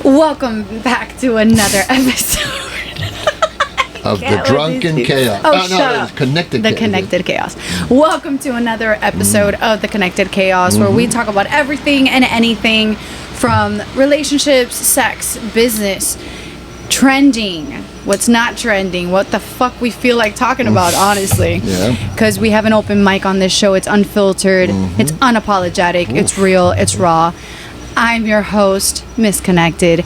Welcome back to another episode of the Drunken Chaos. Shut up. Connected the Chaos. Connected Chaos. Welcome to another episode of the Connected Chaos, where we talk about everything and anything from relationships, sex, business, trending, what's not trending, what the fuck we feel like talking about, honestly. Yeah. Because we have an open mic on this show. It's unfiltered. It's unapologetic. It's real. It's raw. I'm your host, Miss Connected,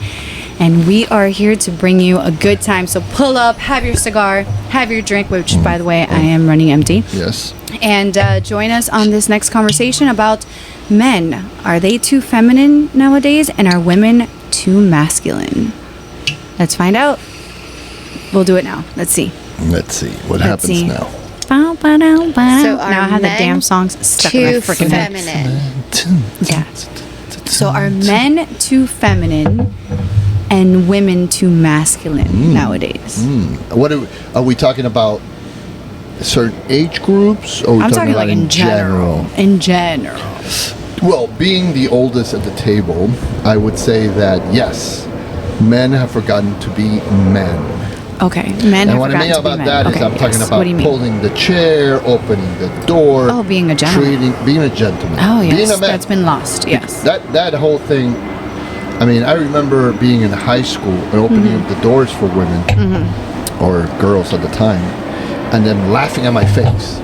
and we are here to bring you a good time. So pull up, have your cigar, have your drink, which, by the way, I am running empty. Yes. And join us on this next conversation about men. Are they too feminine nowadays, and are women too masculine? Let's find out. We'll do it now. Let's see. Let's see what happens now. So now I have the damn songs stuck in my freaking head. feminine. Yeah. So are men too feminine and women too masculine nowadays? What are we talking about? Certain age groups, or are we I'm talking about like in general. In general. Well, being the oldest at the table, I would say that yes, men have forgotten to be men. Okay, men And have what I forgotten mean to be about men. that is Okay, I'm talking yes. about What do you mean? pulling the chair, opening the door. Oh, being a gentleman. Being a gentleman. Oh, yes, Being a man. that's been lost, yes. That whole thing. I mean, I remember being in high school and opening up the doors for women or girls at the time, and them laughing at my face.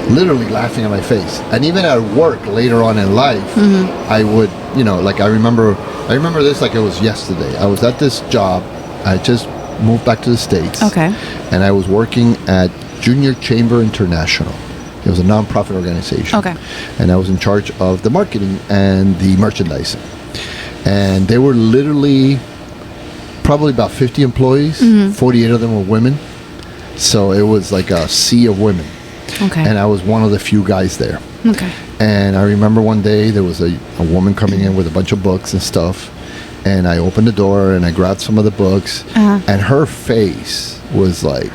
Literally laughing at my face. And even at work later on in life, I would, like I remember this like it was yesterday. I was at this job. I just moved back to the States. Okay. And I was working at Junior Chamber International. It was a non-profit organization. Okay. And I was in charge of the marketing and the merchandising. And they were literally probably about 50 employees. 48 of them were women. So it was like a sea of women. Okay. And I was one of the few guys there. Okay. And I remember one day there was a woman coming in with a bunch of books and stuff. And I opened the door and I grabbed some of the books. And her face was like,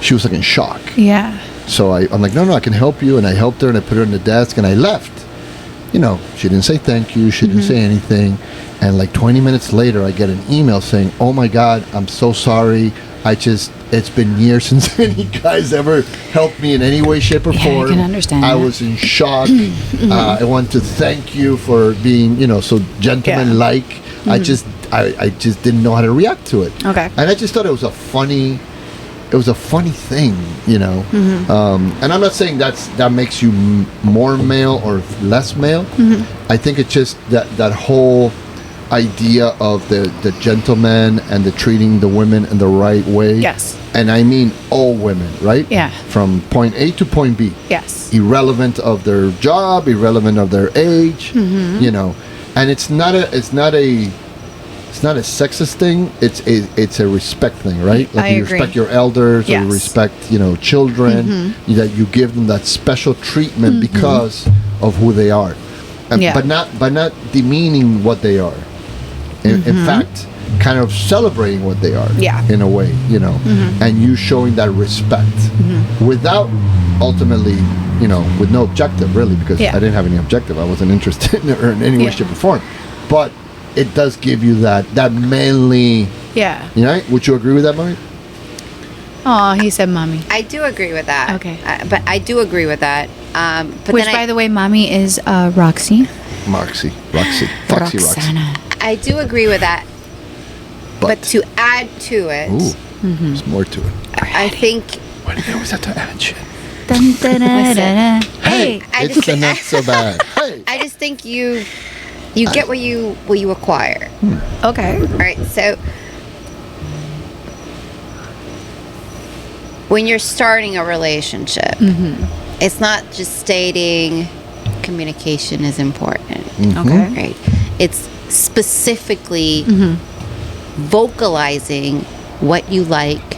she was like in shock. Yeah. So I'm like, no, I can help you. And I helped her and I put her on the desk and I left. She didn't say thank you. She didn't say anything. And like 20 minutes later, I get an email saying, oh my God, I'm so sorry. It's been years since any guys ever helped me in any way, shape, or form. I can understand I that. was in shock. I want to thank you for being, so gentleman-like. I just didn't know how to react to it. Okay. And I just thought it was a funny thing, and I'm not saying that makes you more male or less male. I think it's just that whole idea of the gentleman and the treating the women in the right way. Yes. And I mean all women, right? Yeah. From point A to point B. Yes. Irrelevant of their job, irrelevant of their age, And it's not a sexist thing. It's a respect thing, right? Like I you agree. respect your elders, or Yes. you respect, children. That you give them that special treatment because of who they are, Yeah. but not demeaning what they are. In fact, kind of celebrating what they are. Yeah. In a way, and you showing that respect without ultimately, with no objective really, because Yeah. I didn't have any objective. I wasn't interested in her in any way, Yeah. shape, or form. But it does give you that manly. Yeah. Would you agree with that, Mommy? Oh, he said mommy. I do agree with that. Okay. But I do agree with that. But Which, then by the way, mommy is Roxy. Roxy. Foxy Roxy. Roxana. I do agree with that. But to add to it, there's more to it. I think Why do they always have to add shit? Dun, da, da, da, da. Hey. I It's just- not so bad. Hey. I just think you get what you acquire. Okay. All right, so when you're starting a relationship, it's not just stating communication is important. Okay. Right? It's specifically vocalizing what you like,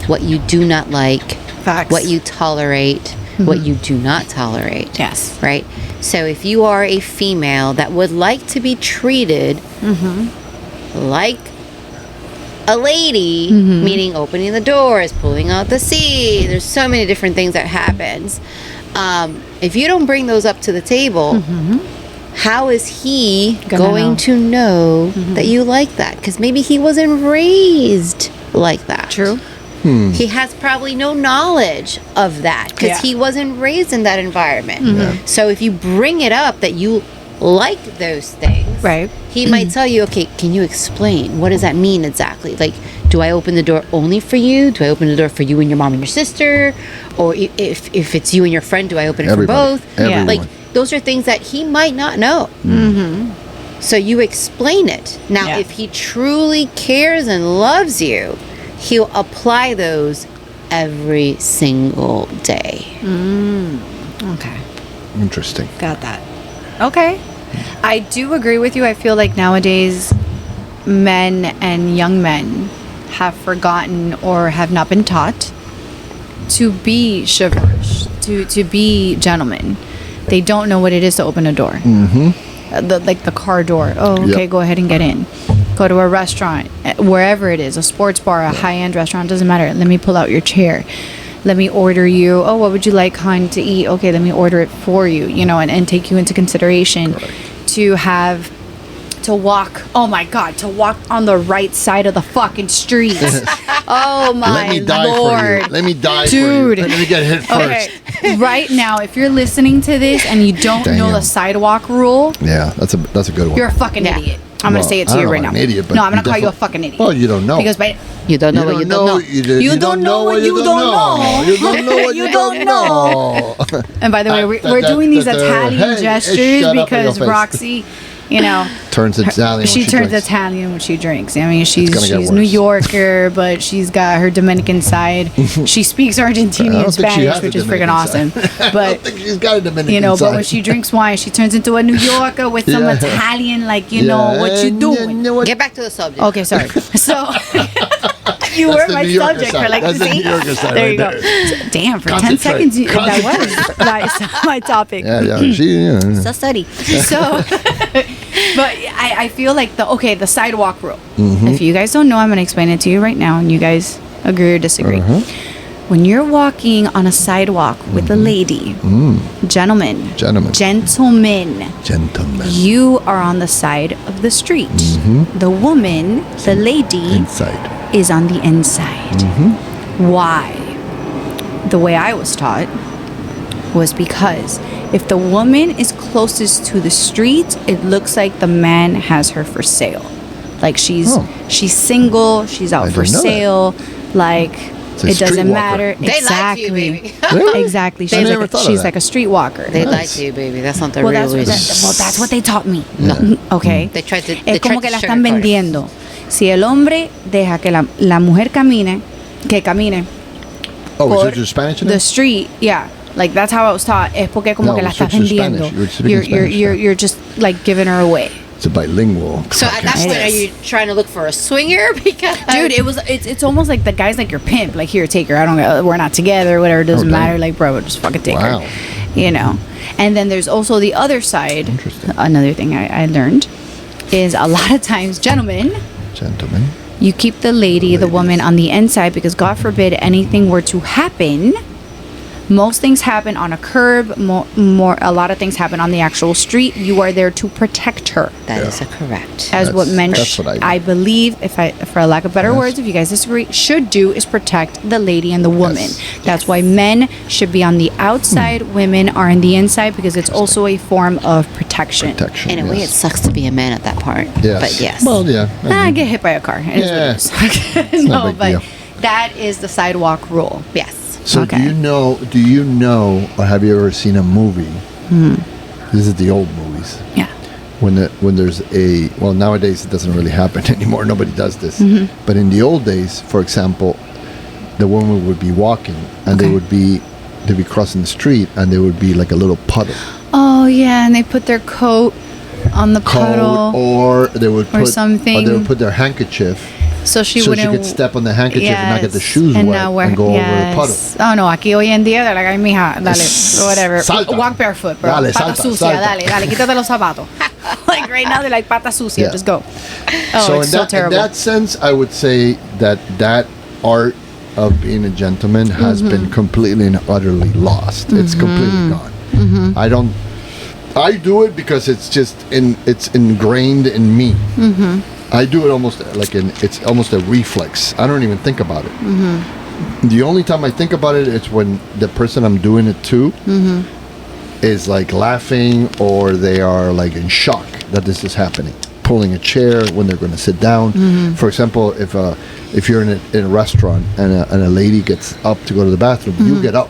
what you do not like, Facts. what you tolerate, what you do not tolerate. Yes. Right? So if you are a female that would like to be treated like a lady, meaning opening the doors, pulling out the seat, there's so many different things that happens. If you don't bring those up to the table, how is he going to know that you like that? Because maybe he wasn't raised like that. True. He has probably no knowledge of that because he wasn't raised in that environment. So if you bring it up that you like those things, right, he might tell you, okay, can you explain? What does that mean exactly? Like, do I open the door only for you? Do I open the door for you and your mom and your sister? Or if it's you and your friend, do I open it for both? Everyone. Like, those are things that he might not know. So you explain it. Now, if he truly cares and loves you, he'll apply those every single day. Okay. Interesting. Got that. Okay. I do agree with you. I feel like nowadays men and young men have forgotten or have not been taught to be chivalrous, to be gentlemen. They don't know what it is to open a door. Like the car door. Oh, okay, go ahead and get in. Go to a restaurant, wherever it is, a sports bar, a high-end restaurant, doesn't matter. Let me pull out your chair. Let me order you. Oh, what would you like, hon, to eat? Okay, let me order it for you, and take you into consideration. To walk, oh my God, to walk on the right side of the fucking street. Oh my Let me die Lord. for you. Let me die Dude. for you. Let me get hit first. Okay, right now, if you're listening to this and you don't know the sidewalk rule, Yeah, that's a good one. you're a fucking idiot. I'm going to say it to you right now. An idiot, but no, I'm going to you call you a definitely- fucking idiot. Well, you don't know. Because You don't know what you don't know. You don't know what you don't know. You don't know what you don't know. And by the way, we're doing these Italian Hey, gestures shut up in your because face. Roxy, Turns Italian when she turns drinks. Italian when she drinks. I mean, she's gonna get New worse. Yorker, but she's got her Dominican side. She speaks I Argentinian don't think she Spanish, has a which is freaking Dominican awesome. side. I But don't think she's got a Dominican side. but when she drinks wine, she turns into a New Yorker with some Italian, what you doing. Get back to the subject. Okay, sorry. So you were the my New Yorker subject side. for like That's the see? New Yorker side There right you go. there. Damn, for 10 Concentrate. seconds that was my topic. Yeah. So study. So, but I feel like the sidewalk rule. If you guys don't know, I'm going to explain it to you right now, and you guys agree or disagree. When you're walking on a sidewalk with a lady, gentlemen, gentlemen, you are on the side of the street. The woman, the lady, Inside. is on the inside. Why? The way I was taught was because if the woman is closest to the street, it looks like the man has her for sale. Like she's single, she's out for didn't know that. sale. Like It's a it doesn't streetwalker. matter. They like you, Exactly. baby. Really? Exactly. I She's never like thought of she's that. like a streetwalker. They Nice. like you, baby. That's not the Well, real reason. that's what they taught me. Yeah. Okay. They tried to. Es They como tried que la to están sugarcoat it. vendiendo. Si el hombre deja que la mujer camine Oh, por is it Spanish in the it? street, yeah. Like that's how I was taught. Es porque como No, que la switch estás to Spanish. vendiendo. You were speaking Spanish, yeah. You're just like giving her away. It's a bilingual. So at that podcast. point, are you trying to look for a swinger? Because Dude, it's almost like the guy's like your pimp. Like here, take her. We're not together. Whatever. It doesn't dang. matter. Like bro, just fucking take Wow. her. And then there's also the other side. Interesting. Another thing I learned is a lot of times, gentlemen, you keep the lady, the woman on the inside because God forbid anything were to happen. Most things happen on a curb. A lot of things happen on the actual street. You are there to protect her. that is correct. As what men, that's what I believe, for lack of better words, if you guys disagree, should do is protect the lady and the woman. Yes. That's why men should be on the outside, women are on the inside because it's also a form of protection. In a way, it sucks to be a man at that part. Yes. But yes. Well, yeah. I get hit by a car. It is what it is. no No, big but deal. that is the sidewalk rule. yes. So Okay. do you know, or have you ever seen a movie? This is the old movies. Yeah. When there's nowadays it doesn't really happen anymore. Nobody does this. But in the old days, for example, the woman would be walking and they'd be crossing the street and there would be like a little puddle. Oh yeah, and they put their coat on the puddle. Or they would put something. Or they would put their handkerchief So she so wouldn't. she could step on the handkerchief and not get the Yes, shoes and wet not wear- and go over the yes. puddle. Oh no, aquí hoy en día, like, ay, mija, dale, whatever. Salta. Walk barefoot, bro. Dale, pata salta, sucia, salta. dale, quítate los zapatos. Like right now, they're like pata sucia, Yeah. just go. Oh, So it's in so that, terrible. in that sense, I would say that art of being a gentleman has been completely and utterly lost. It's completely gone. I do it because it's ingrained in me. I do it almost like it's almost a reflex. I don't even think about it. The only time I think about it is when the person I'm doing it to is like laughing, or they are like in shock that this is happening. Pulling a chair when they're going to sit down. For example, if you're in a restaurant and a lady gets up to go to the bathroom, you get up.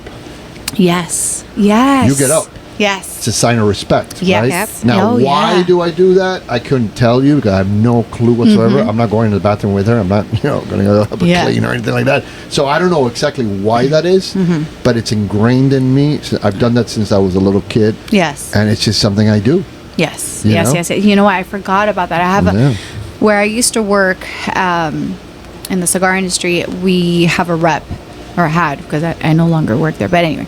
Yes. Yes. You get up. Yes. It's a sign of respect, Yeah. right? Yep. Now, Oh, why yeah. do I do that? I couldn't tell you because I have no clue whatsoever. I'm not going to the bathroom with her. I'm not, going to go help her clean or anything like that. So I don't know exactly why that is, but it's ingrained in me. So I've done that since I was a little kid. Yes. And it's just something I do. Yes. You Yes. know? Yes. You know what? I forgot about that. I have where I used to work in the cigar industry. We have a rep, or had, because I no longer work there. But anyway,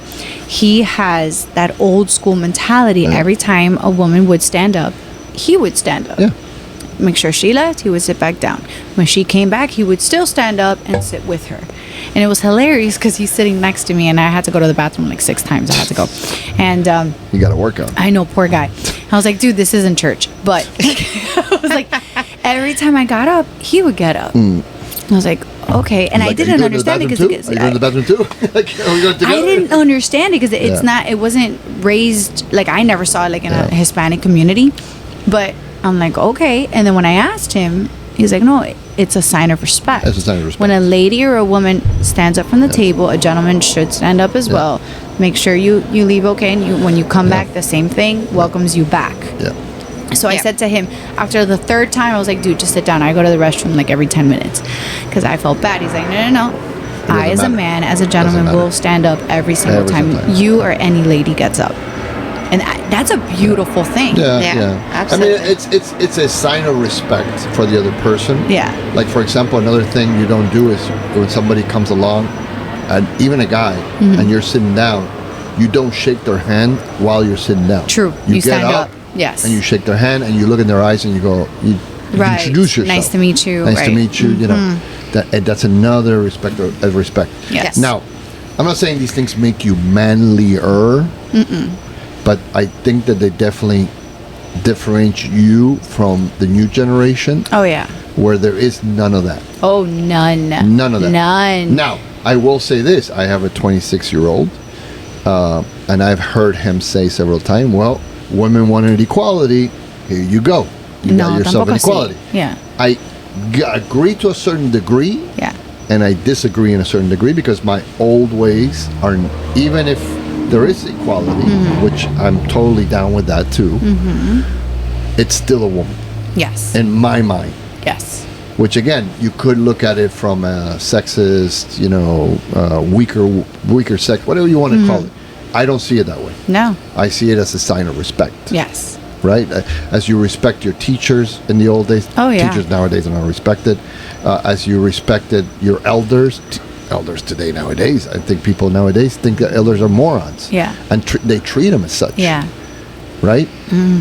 he has that old school mentality. Yeah. Every time a woman would stand up, he would stand up. Yeah. Make sure she left, he would sit back down. When she came back, he would still stand up and sit with her. And it was hilarious because he's sitting next to me, and I had to go to the bathroom like 6 times. I had to go. And You got to work on it. I know, poor guy. I was like, dude, this isn't church. But I was like, every time I got up, he would get up. I was like, okay. And I didn't understand it because Are you going to the bathroom too? Like, are we going together? I didn't understand it because it wasn't raised, like I never saw it like in a Hispanic community. But I'm like, okay. And then when I asked him, he's like, no, it's a sign of respect. It's a sign of respect. When a lady or a woman stands up from the table, a gentleman should stand up as well. Make sure you leave okay, and when you come back, the same thing welcomes you back. Yeah. So I said to him, after the 3rd time, I was like, dude, just sit down. I go to the restroom like every 10 minutes because I felt bad. He's like, no. I, as a man, as a gentleman, will stand up every single time you or any lady gets up. And that's a beautiful thing. Yeah. Absolutely. I mean, it's a sign of respect for the other person. Yeah. Like, for example, another thing you don't do is when somebody comes along, and even a guy, and you're sitting down, you don't shake their hand while you're sitting down. True. You You get stand up. Yes. And you shake their hand, and you look in their eyes, and you go, you introduce yourself. Nice to meet you. Nice to meet you. You know, that's another respect. Yes. Now, I'm not saying these things make you manlier, but I think that they definitely differentiate you from the new generation. Oh, yeah. Where there is none of that. Oh, none. None of that. None. Now, I will say this. I have a 26-year-old, and I've heard him say several times, well, women wanted equality. Here you go. You got yourself an equality. Yeah. I agree to a certain degree. Yeah. And I disagree in a certain degree because my old ways are, even if there is equality, which I'm totally down with that too, it's still a woman. Yes. In my mind. Yes. Which again, you could look at it from a sexist, weaker sex, whatever you want to call it. I don't see it that way. No. I see it as a sign of respect. Yes. Right? As you respect your teachers in the old days. Oh, yeah. Teachers nowadays are not respected. As you respected your elders. Elders today, nowadays. I think people nowadays think that elders are morons. Yeah. And they treat them as such. Yeah. Right?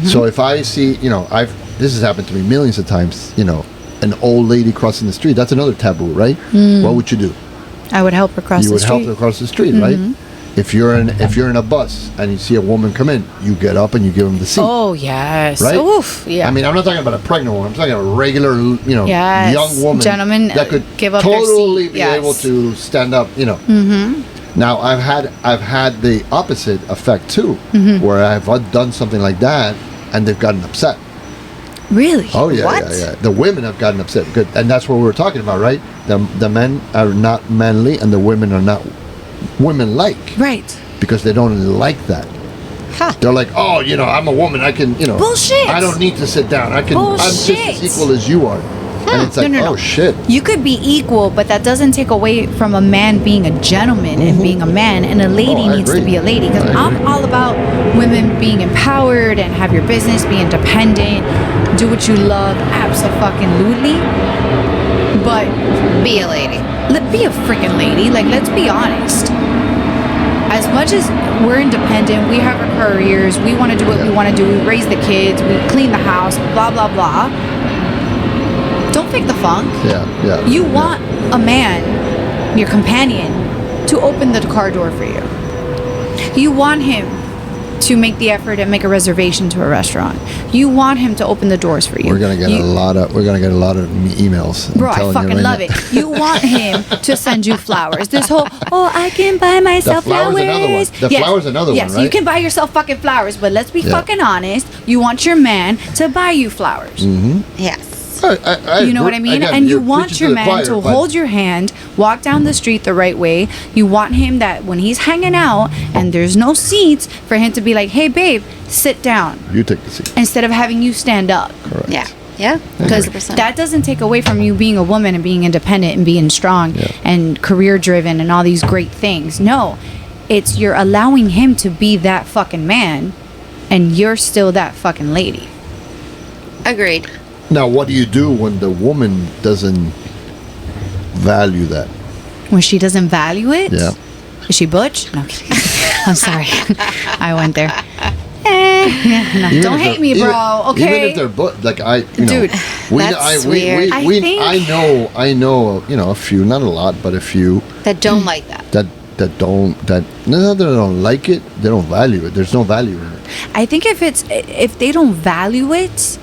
So if I see, this has happened to me millions of times, an old lady crossing the street. That's another taboo, right? What would you do? I would help her cross You the would street. help her cross the street, right? If you're in a bus and you see a woman come in, you get up and you give them the seat. Oh, yes. Right? Oof. Yeah. I mean, I'm not talking about a pregnant woman. I'm talking about a regular, Yes. young woman Gentlemen, that could give up their totally seat. be Yes. able to stand up. Now, I've had the opposite effect too, where I've done something like that and they've gotten upset. Really? Oh yeah, What? yeah. The women have gotten upset. Good, and that's what we were talking about, right? The men are not manly, and the women are not women-like. Right. Because they don't like that. Huh. They're like, oh, I'm a woman. I can, Bullshit. I don't need to sit down. I'm just Bullshit. as equal as you are. And it's like, No. oh shit. You could be equal, but that doesn't take away from a man being a gentleman and being a man, and a lady I needs to agree. be a lady. Because I I'm agree. all about women being empowered and have your business, be independent, do what you love, abso-fucking-lutely. But Be a lady. be a freaking lady. Like, let's be honest. As much as we're independent, we have our careers, we want to do what we want to do, we raise the kids, we clean the house, blah, blah, blah. Don't fake the funk. Yeah. You want a man your companion, to open the car door for you. You want him to make the effort and make a reservation to a restaurant. You want him to open the doors for you. We're gonna get a lot of emails. Bro, I fucking love it. You want him to send you flowers. This whole, I can buy myself flowers. Another one. The flower's another one, right? Yes, you can buy yourself fucking flowers, but let's be fucking honest. You want your man to buy you flowers. Mm-hmm. Yes. You know what I mean? Again, and you want your man to hold your hand, walk down the street the right way. You want him that when he's hanging out and there's no seats, for him to be like, hey, babe, sit down. You take the seat. Instead of having you stand up. Correct. Yeah. Yeah. Because that doesn't take away from you being a woman and being independent and being strong and career driven and all these great things. No, it's you're allowing him to be that fucking man and you're still that fucking lady. Agreed. Now, what do you do when the woman doesn't value that? When she doesn't value it? Yeah. Is she butch? No, I'm kidding. I'm sorry. I went there. Don't hate me, bro. Okay. Even if they're like Dude, that's weird. I know, a few, not a lot, but a few that don't like that. That don't like it. They don't value it. There's no value in it. I think if they don't value it,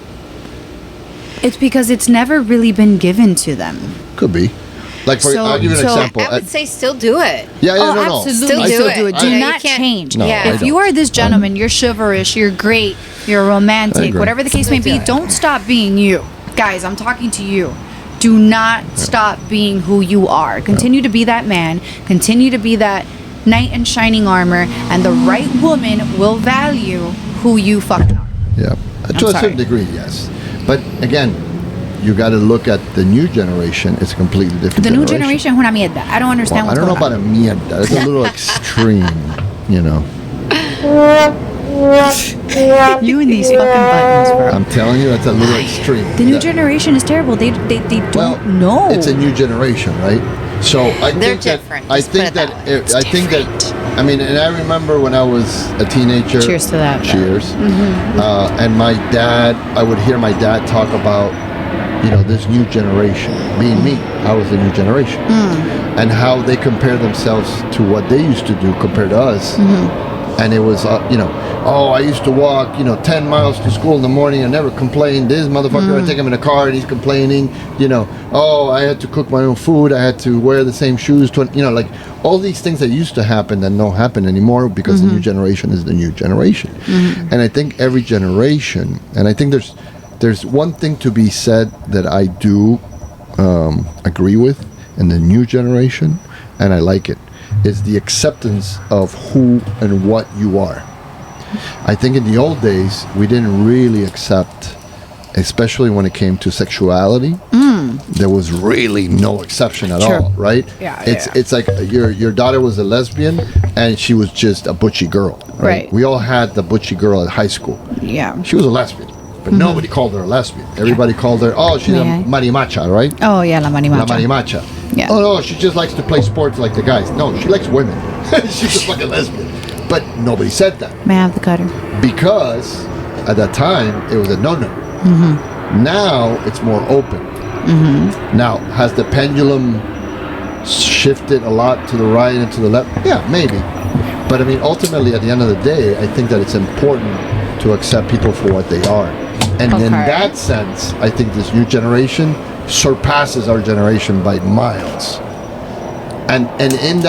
it's because it's never really been given to them. Could be. Like, I'll give you an example. I would say still do it. Yeah, no. Absolutely. Still do it. Do not change. No, if you are this gentleman, you're chivalrous, you're great, you're romantic, whatever the case may be, don't stop being you. Guys, I'm talking to you. Do not stop being who you are. Continue to be that man. Continue to be that knight in shining armor, and the right woman will value who you fucking are. Yeah. To a certain degree, yes. But again, you got to look at the new generation. It's a completely different The new generation, una mierda. I don't understand what's going on. I don't know about a mierda. It's a little extreme, You and these fucking buttons, bro. I'm telling you, that's a little extreme. The new generation is terrible. They don't know. It's a new generation, right? So I think that I mean, and I remember when I was a teenager. Cheers to that. Cheers. Mm-hmm. And my dad, I would hear my dad talk about, this new generation. Being me, I was the new generation, and how they compare themselves to what they used to do compared to us. Mm-hmm. And it was, I used to walk, 10 miles to school in the morning and never complained. This motherfucker, I take him in a car and he's complaining, I had to cook my own food. I had to wear the same shoes. Like all these things that used to happen that don't happen anymore because the new generation is the new generation. Mm-hmm. And I think every generation, and I think there's one thing to be said that I do agree with in the new generation, and I like it, is the acceptance of who and what you are. I think in the old days, we didn't really accept, especially when it came to sexuality. There was really no exception at all, right? Yeah, it's like your daughter was a lesbian and she was just a butchy girl, right? We all had the butchy girl at high school. Yeah. She was a lesbian, but nobody called her a lesbian. Everybody called her, she's a marimacha, right? Oh, yeah, la marimacha. La marimacha. Yeah. Oh, no, she just likes to play sports like the guys. No, she likes women. She's a fucking lesbian. But nobody said that. May I have the cutter? Because at that time, it was a no-no. Mm-hmm. Now, it's more open. Mm-hmm. Now, has the pendulum shifted a lot to the right and to the left? Yeah, maybe. But, I mean, ultimately, at the end of the day, I think that it's important to accept people for what they are. And in that sense, I think this new generation surpasses our generation by miles. And in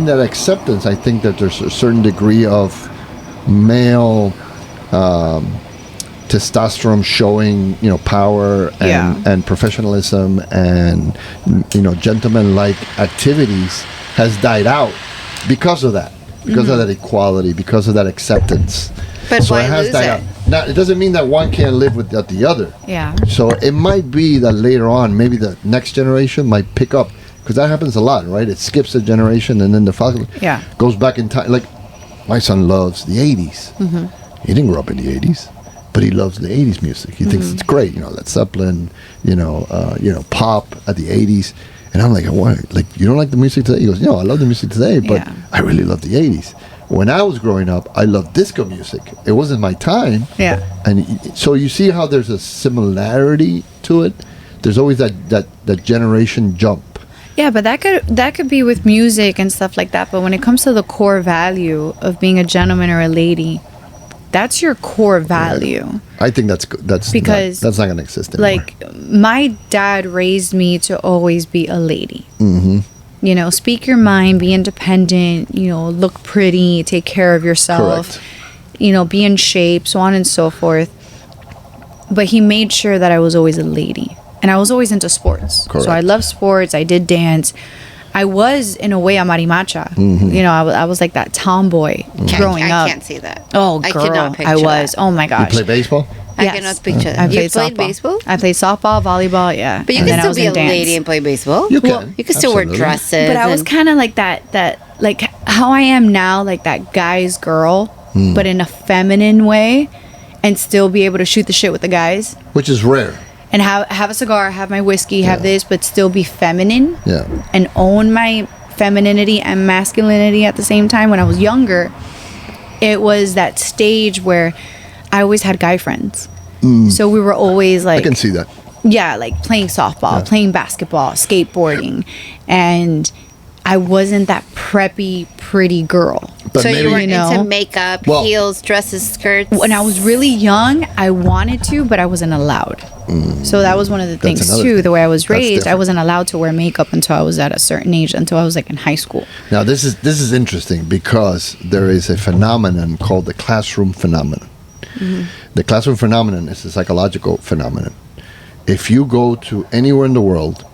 that acceptance, I think that there's a certain degree of male testosterone showing, power and professionalism and gentleman-like activities has died out because of that, because of that equality, because of that acceptance. But so why it has lose died it? out. Now, it doesn't mean that one can't live without the other. Yeah. So it might be that later on, maybe the next generation might pick up, because that happens a lot, right? It skips a generation and then the father goes back in time. Like, my son loves the 80s. Mm-hmm. He didn't grow up in the 80s, but he loves the 80s music. He thinks it's great, Led Zeppelin, pop at the 80s. And I'm like, what? Like, you don't like the music today? He goes, no, I love the music today, but I really love the 80s. When I was growing up, I loved disco music. It wasn't my time. Yeah. And so you see how there's a similarity to it. There's always that generation jump. Yeah, but that could be with music and stuff like that. But when it comes to the core value of being a gentleman or a lady, that's your core value. I think that's because that's not going to exist anymore. Like, my dad raised me to always be a lady. Mm-hmm. You know, speak your mind, be independent, you know, look pretty, take care of yourself. Correct. You know, be in shape, so on and so forth. But he made sure that I was always a lady. And I was always into sports. Correct. So I love sports. I did dance. I was, in a way, a marimacha. Mm-hmm. You know, I was like that tomboy growing up. I can't see that. Oh, girl. I cannot picture I was. that. Oh, my You gosh. play baseball? I Yes. cannot picture that. I You played played softball. baseball? I played softball, volleyball, yeah. But you And then can I still was be in a dance. lady and play baseball. You can. You can still wear Absolutely. dresses. But I was and- kind of like that, like how I am now, like that guy's girl, but in a feminine way, and still be able to shoot the shit with the guys. Which is rare. And have a cigar, have my whiskey, have this, but still be feminine. Yeah. And own my femininity and masculinity at the same time. When I was younger, it was that stage where I always had guy friends. So we were always I like, can see that. yeah, like playing softball, playing basketball, skateboarding. And I wasn't that preppy, pretty girl. But so maybe, you were you know, into makeup, Well- heels, dresses, skirts. When I was really young, I wanted to, but I wasn't allowed. So that was one of the things another too. thing. The way I was That's raised, I different. wasn't allowed to wear makeup until I was at a certain age, until I was like in high school. now this is interesting because there is a phenomenon called the classroom phenomenon. The classroom phenomenon is a psychological phenomenon. If you go to anywhere in the world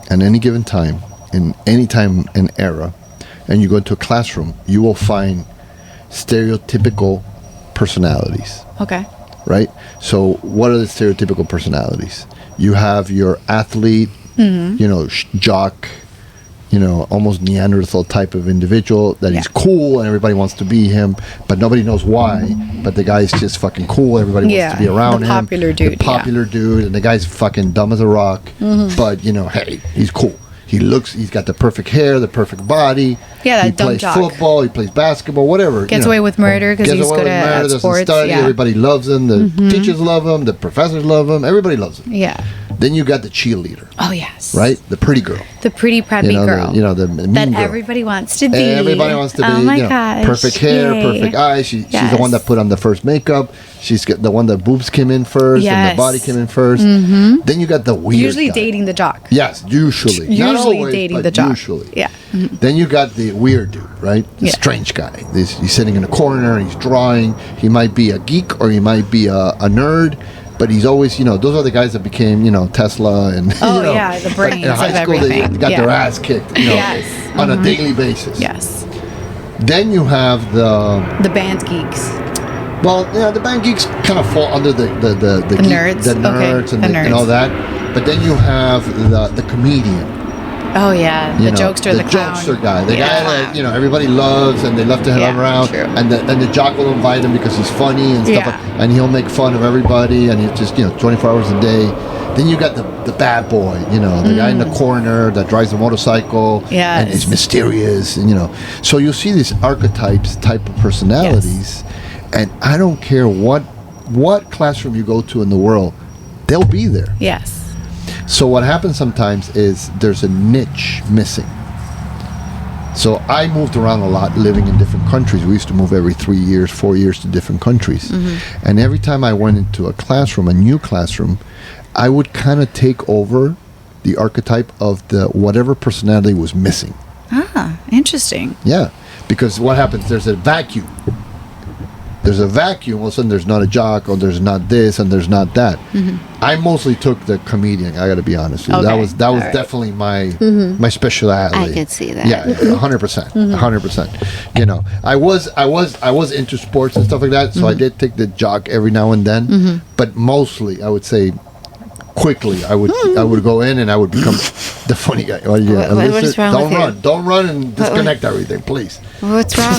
at any given time, in any time and era, and you go into a classroom, you will find stereotypical personalities. Okay. Right? So, what are the stereotypical personalities? You have your athlete, you know, jock, you know, almost Neanderthal type of individual that he's Yeah. cool and everybody wants to be him, but nobody knows why. But the guy's just fucking cool. Everybody wants to be around the him. popular dude, The popular dude, and the guy's fucking dumb as a rock. But you know, hey, he's cool. He's got the perfect hair, the perfect body. Yeah, that he dumb plays jock. football, he plays basketball, whatever. Gets away with murder 'cause Gets he's away good with at murder, doesn't sports, study, yeah. everybody loves him, the teachers love him, the professors love him, everybody loves him. Yeah. Then you got the cheerleader, Oh yes. right? The pretty girl. The pretty preppy girl. The mean that girl. everybody wants to be. Everybody wants to be. Oh my you know, gosh. perfect hair, Yay. perfect eyes. She's the Yes. one that put on the first makeup. She's got the one that boobs came in first and Yes. the body came in 1st. Then you got the weird Usually guy. dating the jock. Yes, usually. Not Usually always, dating but the jock. Usually. Yeah. Then you got the weird dude, right? The Yeah. strange guy. He's sitting in a corner, he's drawing. He might be a geek or he might be a nerd, but he's always, those are the guys that became, Tesla and, Oh, yeah, the brains in high of school, everything. they got Yeah. their ass kicked, Yes. on a daily basis. Yes. Then you have The band geeks. the band geeks kind of fall under the nerds. the Okay, nerds, the and all nerds. that. But then you have the comedian. Oh yeah, the jokester, the clown. jokester guy, the Yeah. guy that everybody loves and they love to have Yeah, him around, true. and the jock will invite him because he's funny and stuff, Yeah. and he'll make fun of everybody, and he's just 24 hours a day. Then you got the bad boy, the guy in the corner that drives a motorcycle, Yes. and is mysterious, and so you see these archetypes type of personalities, and I don't care what classroom you go to in the world, they'll be there. Yes. So what happens sometimes is there's a niche missing. So I moved around a lot living in different countries. We used to move every 3 years, 4 years to different countries. And every time I went into a classroom, a new classroom, I would kind of take over the archetype of the whatever personality was missing. Ah, interesting. Yeah, because what happens, there's a vacuum. There's a vacuum, all of a sudden there's not a jock, or there's not this, and there's not that. I mostly took the comedian, I gotta be honest with you. Okay. That was All right. definitely my speciality. I could see that. Yeah, 100%. 100%. I was into sports and stuff like that, so I did take the jock every now and then. But mostly, I would say, quickly, I would go in and I would become the funny guy. Oh, yeah, What is wrong don't with run. you? Don't run and disconnect everything, please. What's wrong?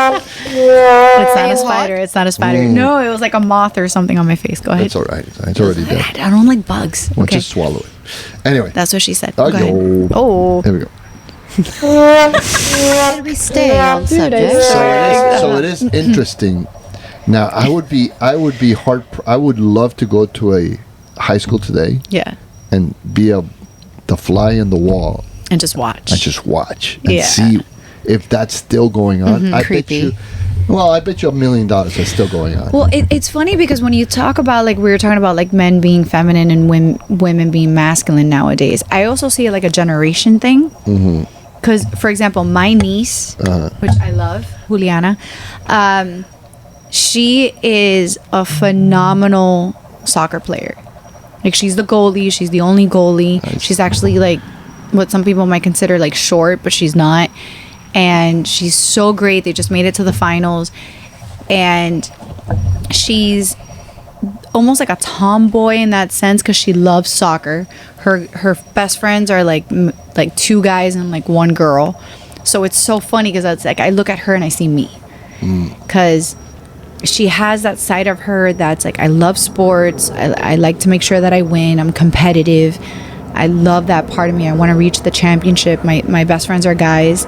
It's not a spider. It's not a spider. No, it was like a moth or something on my face. Go ahead. That's all right. It's already dead. I don't like bugs. Why don't Okay. you swallow it? Anyway. That's what she said. Oh, Go ahead. yo. Oh. There we go. How do we stay on subject? So it is interesting. Now, I would love to go to a high school today Yeah. and be the fly in the wall And just watch. and watch and Yeah. see if that's still going on. I creepy. I bet you $1 million that's still going on. Well, it's funny because when you talk about, like, we were talking about, like, men being feminine and women being masculine nowadays, I also see it like a generation thing. Because, for example, my niece, which I love, Juliana, she is a phenomenal soccer player. Like, she's the goalie. She's the only goalie. Nice. She's actually, like, what some people might consider, like, short, but she's not. And she's so great. They just made it to the finals. And she's almost like a tomboy in that sense because she loves soccer. Her best friends are like 2 guys and like 1 girl. So it's so funny because it's like I look at her and I see me. Because she has that side of her that's like, I love sports. I like to make sure that I win. I'm competitive. I love that part of me. I want to reach the championship. My best friends are guys.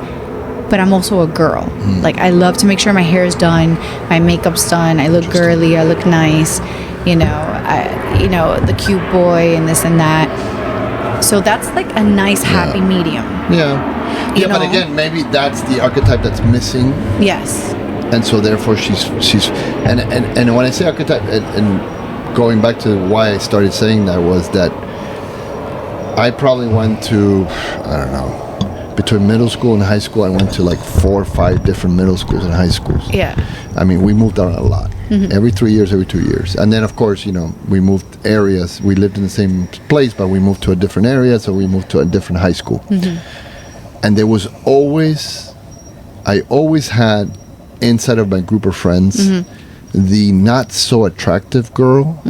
But I'm also a girl. Like, I love to make sure my hair is done, my makeup's done, I look girly, I look nice, the cute boy and this and that. So that's like a nice happy medium. Yeah. You But know? again, maybe that's the archetype that's missing. Yes. And so therefore she's and when I say archetype, and going back to why I started saying that was that I probably went to, I don't know, between middle school and high school, I went to like 4 or 5 different middle schools and high schools. Yeah. I mean, we moved around a lot. Every 3 years, every 2 years. And then, of course, we moved areas. We lived in the same place, but we moved to a different area, so we moved to a different high school. And there was I always had inside of my group of friends the not so attractive girl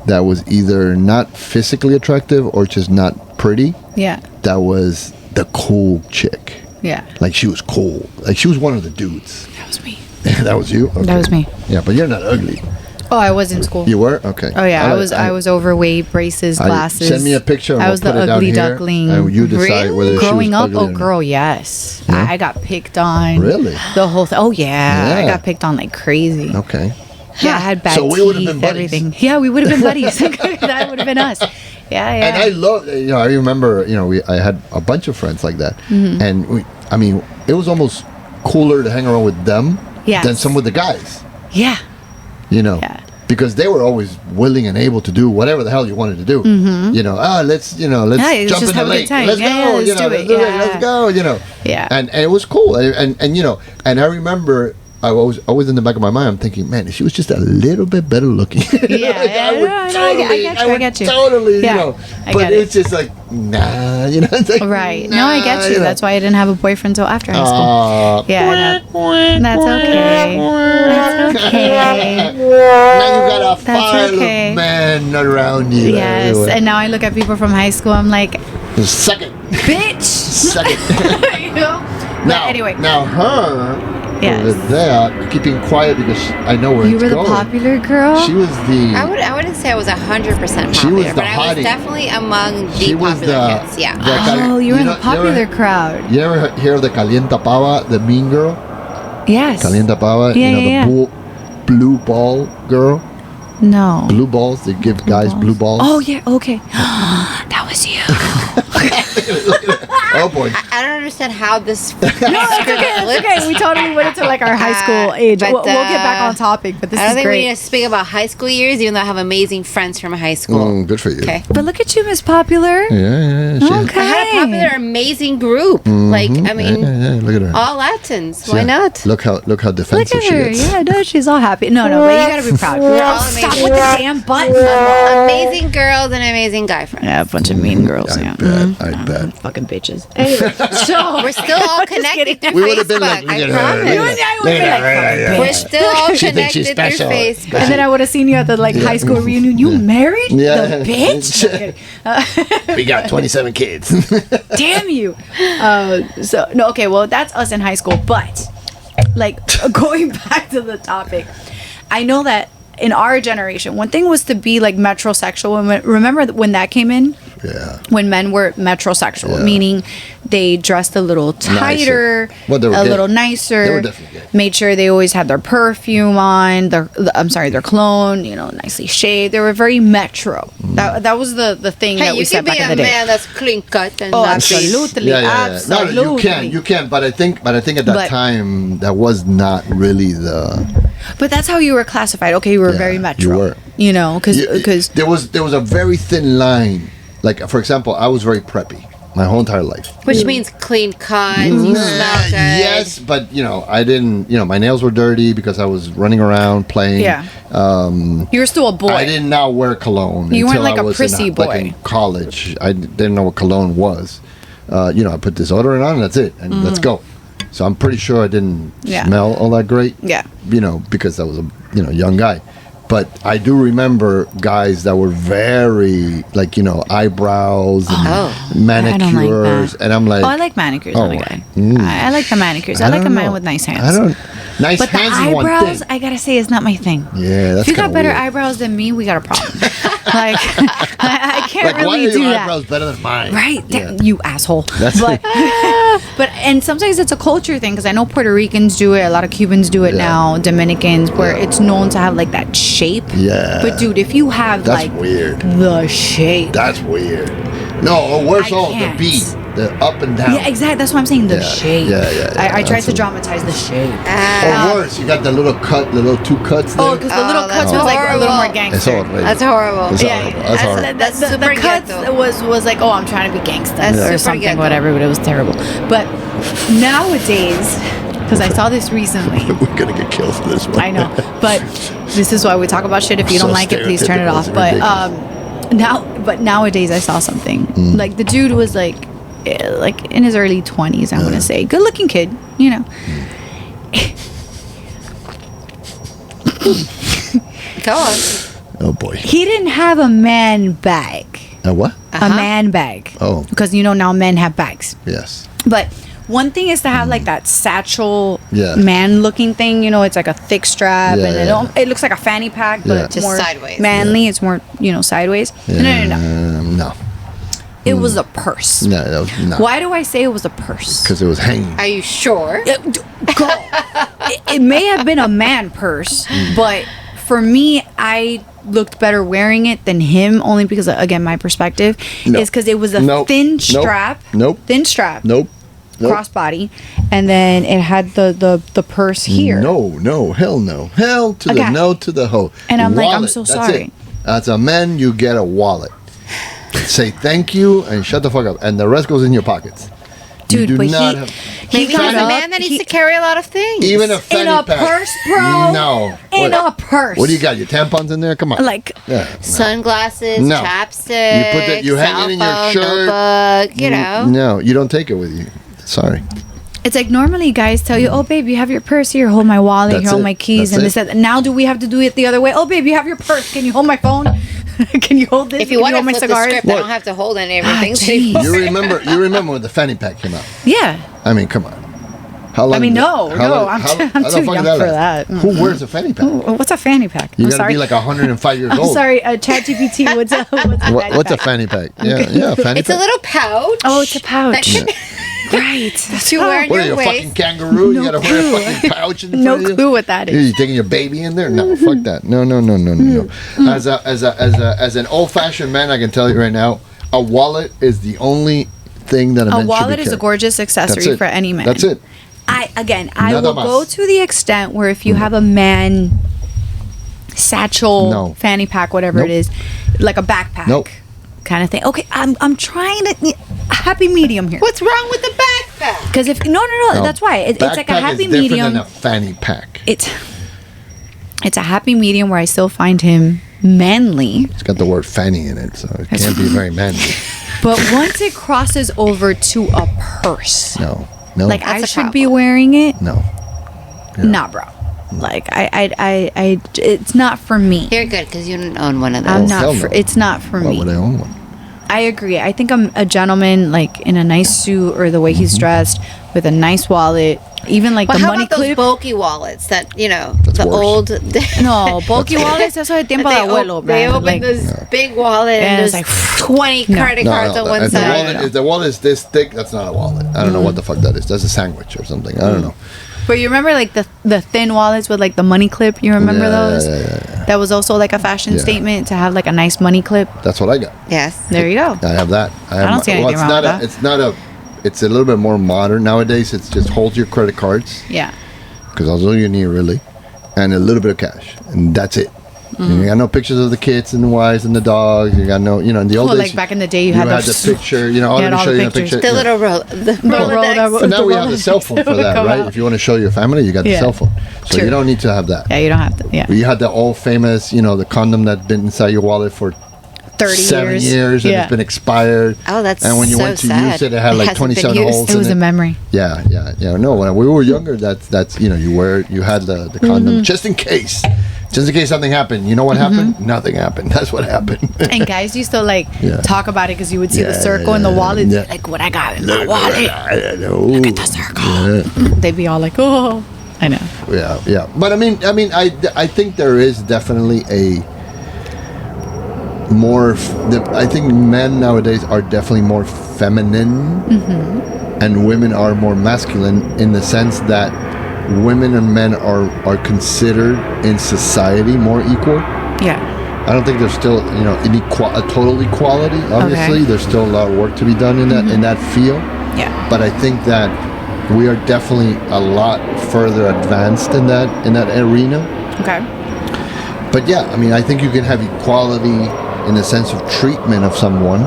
that was either not physically attractive or just not pretty. Yeah. That was the cool chick. Yeah. Like, she was cool. Like, she was one of the dudes. That was me. That was you? Okay. That was me. Yeah, but you're not ugly. Oh, I was in school. You were? Okay. Oh yeah, I was overweight, braces, glasses. Send me a picture and I was we'll the put it down ugly here, duckling. and you decide whether she was Growing up, ugly or not. girl, yes. Yeah? I got picked on. Really? The whole thing. Oh yeah. I Yeah. got picked on like crazy. Okay. Yeah, I had bad So we teeth, would've been buddies. everything. Yeah, we would have been buddies. That would have been us. Yeah. And I love, I remember, I had a bunch of friends like that. And it was almost cooler to hang around with them Yes. than some with the guys, Yeah. Yeah. Because they were always willing and able to do whatever the hell you wanted to do. Let's let's jump just in have the a good lake. time. Let's Yeah, go. let's do it. Let's go. Yeah. And it was cool. And I remember I was always in the back of my mind. I'm thinking, man, if she was just a little bit better looking, I get you. Totally, Yeah, I But get it. it's just like, nah, It's like, Right. nah, No, I get you. That's why I didn't have a boyfriend until after high school. Yeah. That's okay. That's okay. Now you got a That's pile okay. of men around you. Yes. Anyway. And now I look at people from high school. I'm like, Suck it. bitch. Suck it. You know? But anyway. Now her Yes. over there, keeping quiet because I know where You it's were the going. popular girl? She was the. I wouldn't say I was 100% popular, She was the but I hottie. was definitely among the She was popular the- kids. Yeah. Oh, you were in the know- popular crowd. You ever hear of the Calienta Pava, the mean girl? Yes. Calienta Pava, Yeah, the yeah. blue ball girl. No. Blue balls, they give guys blue balls. Oh, yeah. Okay. That was you. Oh boy. I don't understand how this. No, it's okay. We totally went into like our high school age. But, We'll get back on topic, but this I don't is think we great. need to speak about high school years, even though I have amazing friends from high school. Good for you. Okay. But look at you, Miss Popular. Yeah. She, Okay. I had a popular, amazing group. Like, I mean, yeah, look at her. all Latins. Why Yeah. not? Look how Look defensive at she her. gets. Yeah, no, she's all happy. No, but you gotta be proud. all Stop amazing. with the damn button. Amazing girls and amazing guy friends. Yeah, a bunch of mean girls. I Yeah. bet. I bet. Fucking bitches. Anyway, so We're still all connected through We would have been Facebook. like, look I at her. promise. Look You at and her. I would have been like, fucking We're bitch. still all She thinks she's connected through special. Facebook. And then I would have seen you at the like high school reunion. You married? Yeah. The bitch? No, I'm kidding. We got 27 kids. Damn you. Okay, well, that's us in high school. But, like, going back to the topic, I know that in our generation, one thing was to be, like, metrosexual. Remember when that came in? Yeah. When men were metrosexual, Yeah. meaning they dressed a little tighter, Well, they were a gay. little nicer. They were definitely gay. Made sure they always had their perfume on, their cologne, nicely shaved. They were very metro. That was the thing Hey, that we you said can be back in a the day. man that's clean cut and Oh, not be. absolutely, absolutely. No, you can. But I think at that But- time that was not really the. But that's how you were classified. Okay, you were Yeah, very metro. you were. Because there was a very thin line. Like, for example, I was very preppy my whole entire life. Which means clean cut, you smell good. Yes, but I didn't. My nails were dirty because I was running around playing. Yeah. You were still a boy. I did not wear cologne. You weren't until like I a was prissy in, boy. Like in college, I didn't know what cologne was. I put deodorant on, and that's it, and let's go. So I'm pretty sure I didn't Yeah. smell all that great. Yeah. Because I was a young guy. But I do remember guys that were very eyebrows and manicures, and I'm like, I like manicures on a guy. mm. I like the manicures. I like a don't man know. with nice hands. I don't. Nice But the hands is one eyebrows, thing. I gotta say, is not my thing. Yeah, that's If you got kinda better weird. eyebrows than me, we got a problem. I can't Like, why really are do your that. eyebrows better than mine? Right, Yeah. you asshole. That's but and sometimes it's a culture thing because I know Puerto Ricans do it, a lot of Cubans do it Yeah. now, Dominicans, where Yeah. it's known to have like that shape. Yeah. But dude, if you have That's like weird. the shape, That's weird. No, or worse, I the can't. B, the up and down. yeah, exactly. That's what I'm saying. The Yeah, shape. yeah, I tried that's to a- dramatize the shape. Or worse, you got the little two cuts there. Oh, because the little Oh, cuts that's was like a little more horrible. It's gangster. horrible. That's horrible. It's Yeah, horrible. That's horrible. That's the super cuts ghetto. was like, oh, I'm trying to be gangster That's or super something, ghetto. whatever. But it was terrible. But nowadays, because I saw this recently. We're gonna get killed for this one. I know, but this is why we talk about shit. If you So don't like it, please turn it off. stereotypical, it's But nowadays, I saw something. Mm. Like the dude was like in his early 20s. I want to say, good looking kid. Go on. Oh boy. He didn't have a man bag. A what? A man bag. Oh. Because now men have bags. Yes. But one thing is to have like that satchel Yeah. man looking thing, it's like a thick strap Yeah, and yeah. it looks like a fanny pack, but Yeah. it's Just more sideways. manly. It's more, sideways. No. No. It was a purse. No, that was not. Why do I say it was a purse? Because it was hanging. Are you sure? Girl, it may have been a man purse, but for me, I looked better wearing it than him, only because, again, my perspective is because it was a Nope. thin Nope. strap. Nope. Thin strap. Nope. Crossbody, and then it had the purse here. No, hell no. Hell to Okay. the no to the ho. And I'm like, I'm Wallet, so that's sorry. it. As a man, you get a wallet. Say thank you and shut the fuck up. And the rest goes in your pockets. Dude, you do but not he have... Maybe got he's a up, man that needs he- to carry a lot of things. Even a fanny in a pack. purse, bro. No. In What? a purse. What do you got? Your tampons in there? Come on. Like, Yeah. Sunglasses, No. chapstick, You hang it in your cell phone, shirt. notebook, No, you don't take it with you. Sorry. it's like normally guys tell you, "Oh, babe, you have your purse here. Hold my wallet. That's Here, hold it. my keys." That's and it. this, that. Now, do we have to do it the other way? Oh, babe, you have your purse. Can you hold my phone? Can you hold this? If you Can want to hold my flip the cigars? script, I don't have to hold any of your things jeez. anymore. You remember when the fanny pack came out? Yeah. I mean, come on. How long? I mean, did- no, how no, long- I'm how- too- I'm how the too fuck young did for last? that. Who wears a fanny pack? What's a fanny pack? You I'm gotta sorry. be like 105 years I'm old. sorry, ChatGPT. What's a fanny What's a pack? fanny pack? Yeah, fanny It's pack. a little pouch. Oh, it's a pouch. That can- Right. that you wear in What are you, your a fucking waist. kangaroo? No You gotta clue. wear a fucking pouch in No front of you? clue what that is. You taking your baby in there? No, fuck that. No. As an old-fashioned man, I can tell you right now, a wallet is the only thing that a man A should wallet be is a carrying. gorgeous That's accessory it. for any man. That's it. I Nada will más. go to the extent where if you have a man satchel, No. fanny pack, whatever Nope. it is, like a backpack Nope. kind of thing. Okay, I'm trying to happy medium here. What's wrong with the backpack? Because if no, that's why it's like a Backpack happy is different medium. than a fanny pack. It's a happy medium where I still find him manly, It's got the word fanny in it, so it can't be very manly. but once it crosses over to a purse, No. like That's I a should be problem. wearing it. No. Nah, bro. Like I it's not for me. You're good because you don't own one of those. I'm hell not. For, no. it's not for Why me. would I own one? I agree. I think I'm a gentleman, like in a nice suit or the way Mm-hmm. he's dressed, with a nice wallet, even like Well, the how money about those clip. bulky wallets that, That's the worse. old... No, bulky wallets. Eso de tiempo de abuelo, They man. open Like, this big wallet and and it's there's like, 20 credit cards on one if side. if the wallet is this thick, that's not a wallet. I don't know what the fuck that is. That's a sandwich or something. I don't know. but you remember like the thin wallets with like the money clip? You remember those? Yeah. That was also like a fashion Yeah. statement to have like a nice money clip. That's what I got. Yes. There you go. I have that. I don't see anything it's wrong not with a, that. It's not a. It's a little bit more modern nowadays. It's just hold your credit cards Yeah. because that's all you need really, and a little bit of cash, and that's it. And you got no pictures of the kids and the wives and the dogs. You got no, in the old Well, days. like back in the day, you had the those- picture. you Let had me all show the you a pictures. picture. The little the Rolodex. But now we have the the cell phone for would that, come right? out. If you want to show your family, you got the Yeah. cell phone. So True. you don't need to have that. Yeah, you don't have to. Yeah. You had the old famous, the condom that's been inside your wallet for 30 7 years. years and Yeah. it's been expired. Oh, that's And when you so went to sad. use it, it had It like hasn't been 27 used. holes It was in a memory. Yeah. No, when we were younger, that's you had the condom just in case. Just in case something happened. You know what happened? Nothing happened. That's what happened. And guys used to like Yeah. talk about it because you would see the Yeah, circle in the yeah, wallet. yeah. Like, what I got in my wallet. Look at the circle. They'd be all like, oh, I know. Yeah. But I think there is definitely a more. I think men nowadays are definitely more feminine, and women are more masculine in the sense that women and men are considered in society more equal. Yeah. I don't think there's still a total equality. Obviously, Okay. there's still a lot of work to be done in that field. Yeah. But I think that we are definitely a lot further advanced in that arena. Okay. But yeah, I think you can have equality in the sense of treatment of someone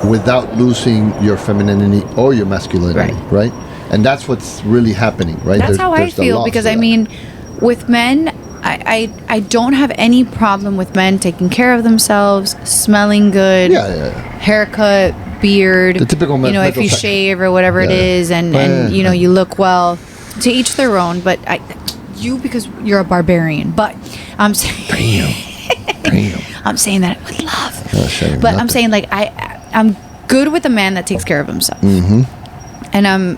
without losing your femininity or your masculinity, right? And that's what's really happening, right? That's how I there's the feel loss because of that. with men, I don't have any problem with men taking care of themselves, smelling good, Yeah. haircut, beard, The typical if you metrosexual. shave or whatever it Yeah. is, and Yeah. you look well. To each their own. But because you're a barbarian, but I'm saying. Damn. I'm saying that with love. Oh, shame, But I'm nothing. saying like I'm good with a man that takes care of himself. And I'm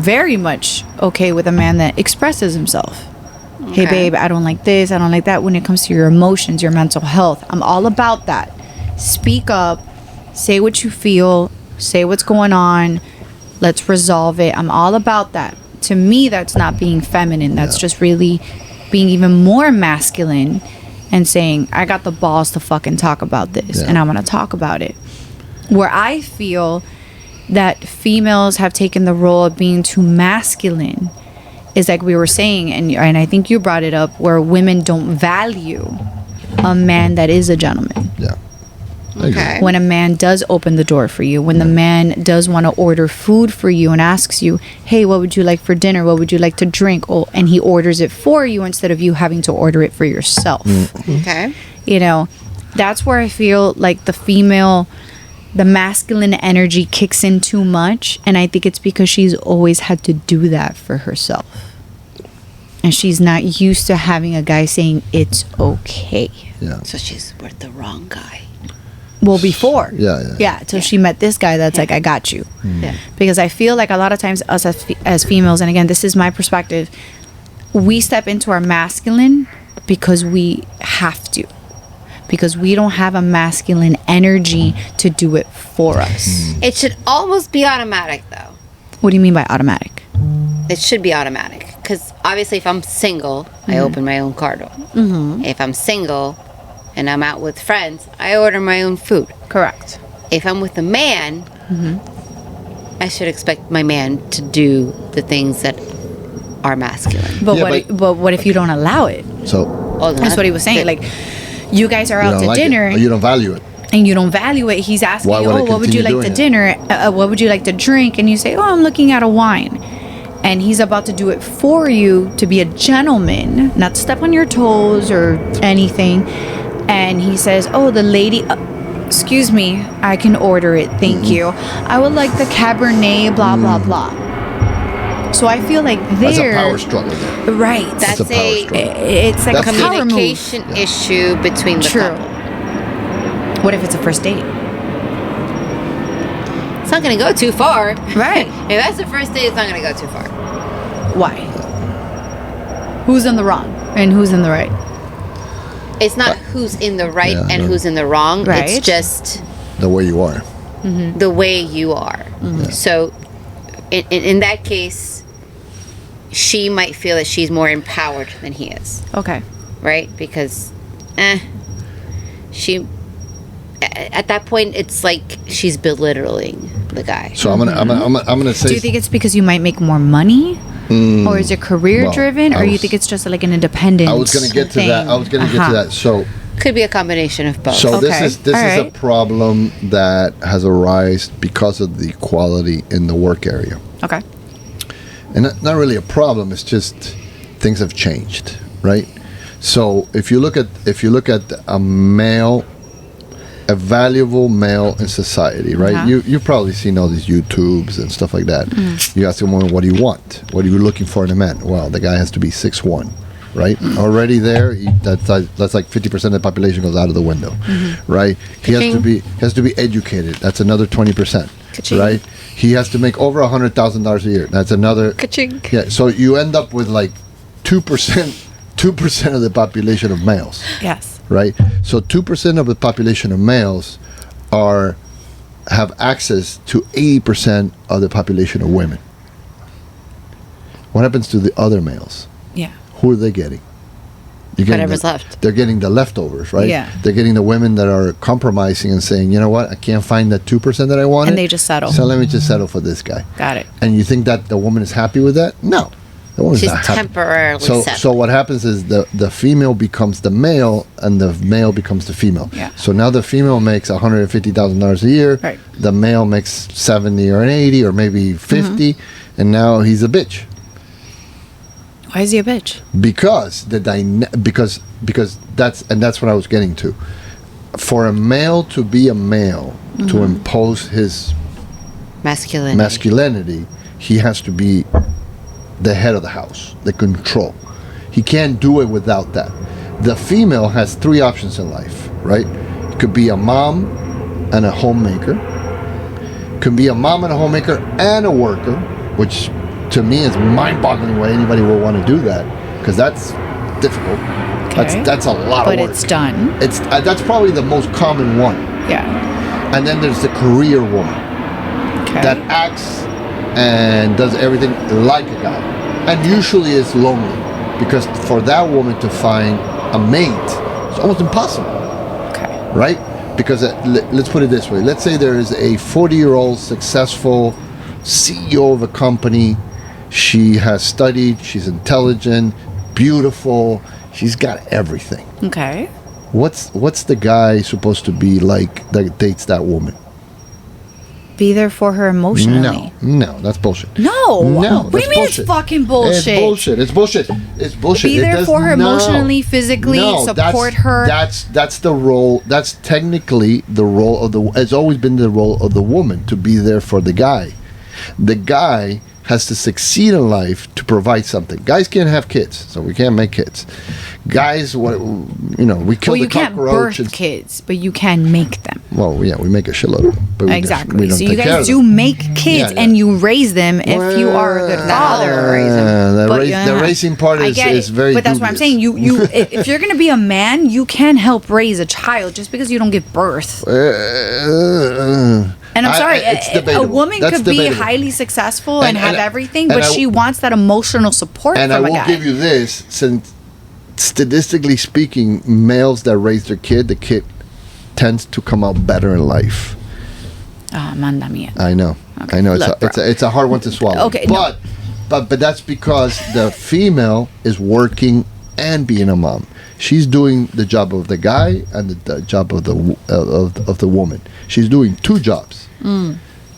very much okay with a man that expresses himself. Hey Okay. babe, I don't like this, I don't like that when it comes to your emotions, your mental health. I'm all about that. Speak up, say what you feel, say what's going on. Let's resolve it. I'm all about that. To me, that's not being feminine. That's just really being even more masculine and saying, I got the balls to fucking talk about this and I'm going to talk about it. Where I feel that females have taken the role of being too masculine is like we were saying, and I think you brought it up, where women don't value a man that is a gentleman. Yeah. I agree. Okay. When a man does open the door for you, when the man does want to order food for you and asks you, hey, what would you like for dinner? What would you like to drink? Oh, and he orders it for you instead of you having to order it for yourself. Okay. That's where I feel like the masculine energy kicks in too much. And I think it's because she's always had to do that for herself. And she's not used to having a guy saying it's okay. Yeah. So she's with the wrong guy. Well, before. Yeah. Till she met this guy that's like, I got you. Yeah. Because I feel like a lot of times us as females, and again, this is my perspective, we step into our masculine because we have to. Because we don't have a masculine energy to do it for us. It should almost be automatic, though. What do you mean by automatic? It should be automatic. Because obviously, if I'm single, I open my own car door. If I'm single and I'm out with friends, I order my own food. Correct. If I'm with a man, I should expect my man to do the things that are masculine. But Yeah, but what if you don't allow it? So Oh, That's what he was saying. Like, you guys are you out don't to like dinner. it, or you don't value it. And you don't value it. He's asking Why you, would I oh, what would you continue like to doing dinner? What would you like to drink? And you say, oh, I'm looking at a wine. And he's about to do it for you to be a gentleman, not to step on your toes or anything. And he says, oh, the lady, excuse me, I can order it. Thank you. I would like the Cabernet, blah, blah, blah. So I feel like That's a there, power struggle there. right? That's a power a struggle. It's like That's a power move. communication issue between the True. couple. What if it's a first date? It's not going to go too far. Right. If that's the first date, it's not going to go too far. Why? Who's in the wrong and who's in the right? It's not who's in the right and who's in the wrong. Right. It's just the way you are. the way you are. So in that case, she might feel that she's more empowered than he is. Okay. Right? Because she at that point it's like she's belittling the guy. So I'm gonna say. Do you think it's because you might make more money? Or is it career driven? Or you think it's just like an independent I was gonna get to that. Get to that. So could be a combination of both. So this is a problem that has arisen because of the equality in the work area. Okay. And not really a problem. It's just things have changed, right? So if you look at a male, a valuable male in society, right? You've probably seen all these YouTubes and stuff like that. You ask them, what do you want? What are you looking for in a man? Well, the guy has to be 6'1", right? Already there, that's like 50% of the population goes out of the window, right? He has to be educated. That's another 20%, right? He has to make over $100,000 a year. That's another. Ka-ching. Yeah. So you end up with like 2% of the population of males. Yes. Right? So 2% of the population of males have access to 80% of the population of women. What happens to the other males? Yeah. Who are they getting? Whatever's left. They're getting the leftovers, right? Yeah. They're getting the women that are compromising and saying, you know what, I can't find that 2% that I wanted. And they just settle. So let me just settle for this guy. Got it. And you think that the woman is happy with that? No. She's temporarily so what happens is the female becomes the male and the male becomes the female. Yeah. So now the female makes $150,000 a year. Right. The male makes 70 or 80 or maybe 50, and now he's a bitch. Why is he a bitch? Because because that's what I was getting to. For a male to be a male, to impose his masculinity, he has to be the head of the house, the control. He can't do it without that. The female has three options in life, right? It could be a mom and a homemaker. Could be a mom and a homemaker and a worker, which to me is mind-boggling why anybody will want to do that, because that's difficult. Okay. That's a lot of work. But it's done. It's that's probably the most common one. Yeah. And then there's the career woman that acts and does everything like a guy, and usually is lonely, because for that woman to find a mate is almost impossible. Okay. Right? Because let's put it this way. Let's say there is a 40-year-old successful CEO of a company. She has studied, she's intelligent, beautiful, she's got everything. Okay. What's the guy supposed to be like that dates that woman? Be there for her emotionally. No, that's bullshit. No. What do you mean bullshit. it's fucking bullshit? It's bullshit. It's bullshit. Be there for her emotionally, physically, support her. That's the role. That's technically the role of the. It's always been the role of the woman to be there for the guy. The guy has to succeed in life to provide something. Guys can't have kids, so we can't make kids. Guys, we kill the you can't cockroach. birth kids, but you can make them. Well, yeah, we make a shitload of them. But Exactly. we don't So take you care guys of do them. make kids and you raise them if you are a good father. The raising part is very But that's what I'm dubious. saying. You if you're going to be a man, you can help raise a child just because you don't give birth. And I'm sorry, it's a debatable. woman That's could be debatable. highly successful and have everything, and but she wants that emotional support And from I a will guy. give you this, since statistically speaking, males that raise their kid, the kid tends to come out better in life. Manda mia. I know. Okay. I know. Look, It's a hard one to swallow. Okay, but that's because the female is working and being a mom. She's doing the job of the guy and the job of the woman. She's doing two jobs.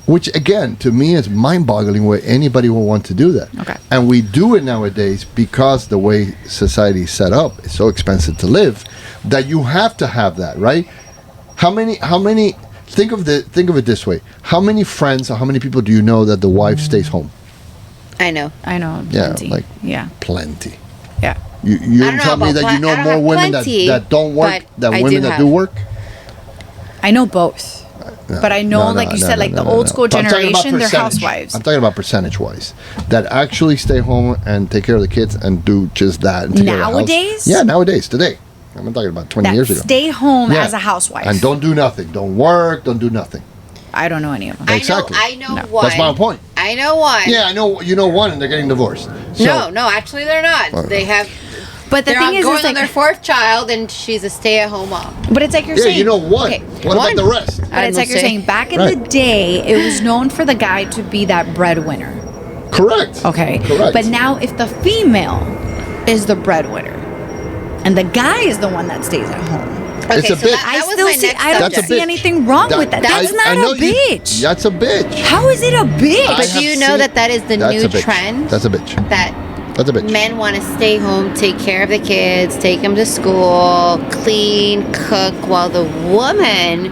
Which again, to me, is mind-boggling why anybody will want to do that. Okay. And we do it nowadays because the way society is set up, it's so expensive to live that you have to have that, right? How many think of it this way. How many friends or how many people do you know that the wife stays home? I know. Yeah, Plenty. Plenty. Yeah. You don't tell me that you know more women that don't work than women that do work? I know both. But I know, like you said, like the old school generation, they're housewives. I'm talking about percentage-wise. That actually stay home and take care of the kids and do just that. And take care of the house. Nowadays? Yeah, nowadays, today. I'm talking about 20 years ago. Stay home as a housewife. And don't do nothing. Don't work. Don't do nothing. I don't know any of them. Exactly. I know one. That's my point. I know one. Yeah, I know. You know one, and they're getting divorced. So, No, actually they're not. They have. But the They're thing is, going it's on like, their fourth child, and she's a stay-at-home mom. but it's like you're Yeah, saying. you know one. Okay, What about the rest? but it's like you're saying, back in Right. the day, it was known for the guy to be that breadwinner. Correct. Okay. Correct. But now, if the female is the breadwinner, and the guy is the one that stays at home, It's a bitch. I was still my see. next I don't That's a see bitch. anything wrong with that. That's not a bitch. That's a bitch. How is it a bitch? I But do have you know seen- that is the That's new a bitch. trend? That's a bitch. That That's a bitch. men want to stay home, take care of the kids, take them to school, clean, cook, while the woman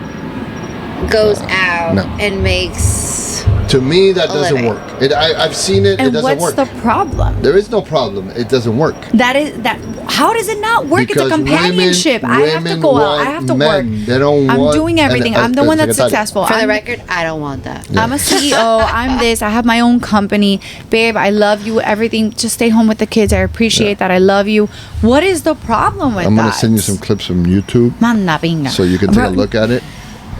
goes out No. and makes. To me, that doesn't living. work. I've seen it. It and doesn't what's work. the problem? There is no problem. It doesn't work. That is that. How does it not work? Because it's a companionship. I have to women go out. I want have to men. work. They don't I'm want- doing everything. and- I'm the one that's secretary. successful. For the I'm- record, I don't want that. I'm a CEO. I'm this. I have my own company. Babe, I love you. Everything. Just stay home with the kids. I appreciate that. I love you. What is the problem with I'm that? gonna send you some clips from YouTube Manda pinga. so you can take a look at it.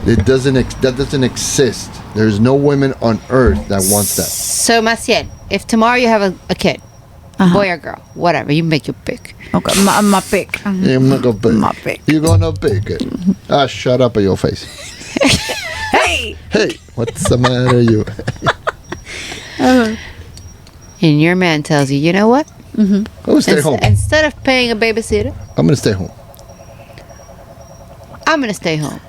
It doesn't. That doesn't exist. There's no women on earth that wants that. So, Maciel, if tomorrow you have a kid, boy or girl, whatever, you make your pick. Okay, my pick. Yeah, I'm not gonna pick. My pick. You're gonna pick it. Ah, shut up in your face. Hey. Hey, what's the matter, you? And your man tells you, you know what? I'm gonna stay home. Instead of paying a babysitter, I'm gonna stay home. I'm going to stay home.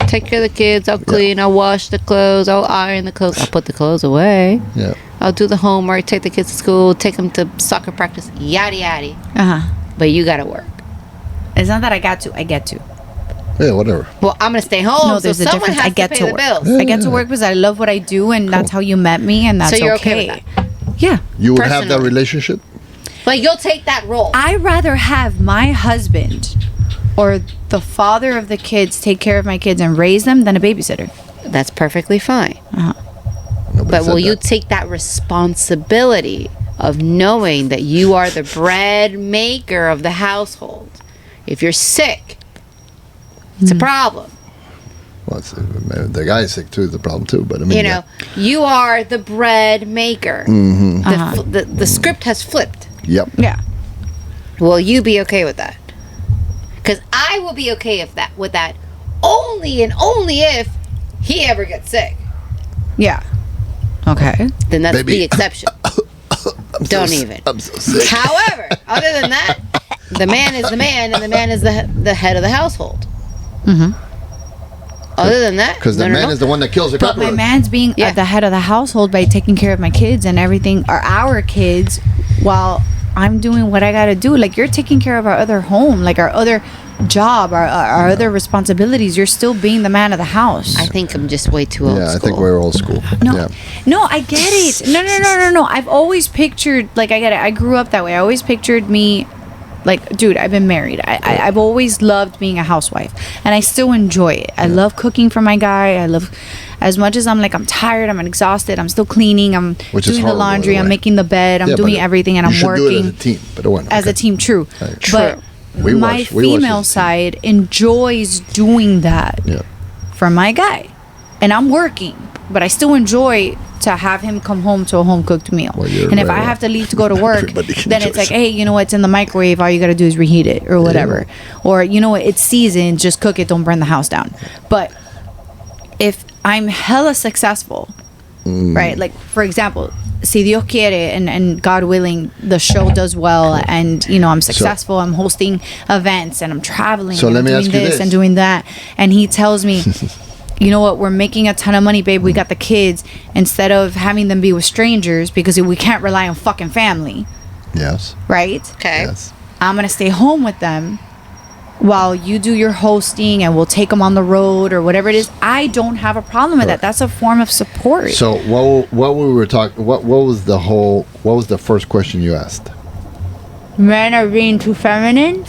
Take care of the kids. I'll clean. I'll wash the clothes. I'll iron the clothes. I'll put the clothes away. Yeah. I'll do the homework. Take the kids to school. Take them to soccer practice. Yada yada. But you got to work. It's not that I got to. I get to. Yeah, whatever. Well, I'm going to stay home. No, so there's a someone difference. has I get to pay to the work. bills. I get to work because I love what I do, and that's how you met me, and that's So you're okay. okay with Yeah. You would have that Personally. relationship? But you'll take that role. I'd rather have my husband or the father of the kids take care of my kids and raise them than a babysitter. That's perfectly fine. Nobody But said will you that. take that responsibility of knowing that you are the bread maker of the household? If you're sick, it's a problem. Well, the guy's sick too. The problem too. But I mean, You know, you are the bread maker. The script has flipped. Yep. Yeah. Will you be okay with that? Because I will be okay with that only and only if he ever gets sick. Yeah. Okay. Then that's Baby. the exception. Don't even. I'm so sick. However, other than that, the man is the man, and the man is the head of the household. Other than that, Because the man is the one that kills the But my cockroach. man's being Yeah. at the head of the household by taking care of my kids and everything, or our kids, while I'm doing what I gotta do. Like, you're taking care of our other home, like our other job, our other responsibilities. You're still being the man of the house. I think I'm just way too old Yeah, school. I think we're old school. No, Yeah. no, I get it. No. I've always pictured, like, I get it. I grew up that way. I always pictured me, like, dude, I've been married. I've always loved being a housewife, and I still enjoy it. I love cooking for my guy. I love, as much as I'm like, I'm tired, I'm exhausted, I'm still cleaning, I'm Which is doing the horrible, by laundry, the I'm way. making the bed, I'm Yeah, doing but everything, and you I'm should do it working as a team. But well, as a team. True, True. but We my watch female as a team. side enjoys doing that Yeah. for my guy, and I'm working, but I still enjoy to have him come home to a home cooked meal. Well, you're and if right, I right. have to leave to go to work, Everybody then it's like, enjoys it. hey, you know what? It's in the microwave. All you got to do is reheat it or whatever. Or, you know what? It's seasoned. Just cook it. Don't burn the house down. But if I'm hella successful, right? Like, for example, si Dios quiere and God willing, the show does well and, you know, I'm successful. I'm hosting events and I'm traveling So and let I'm me doing ask you this this. and doing that. And he tells me, you know what, we're making a ton of money, babe. We got the kids. Instead of having them be with strangers because we can't rely on fucking family, Yes. right? Okay. Yes. I'm going to stay home with them while you do your hosting and we'll take them on the road or whatever it is. I don't have a problem with that. That's a form of support. So what we were talking? What was the first question you asked? Men are being too feminine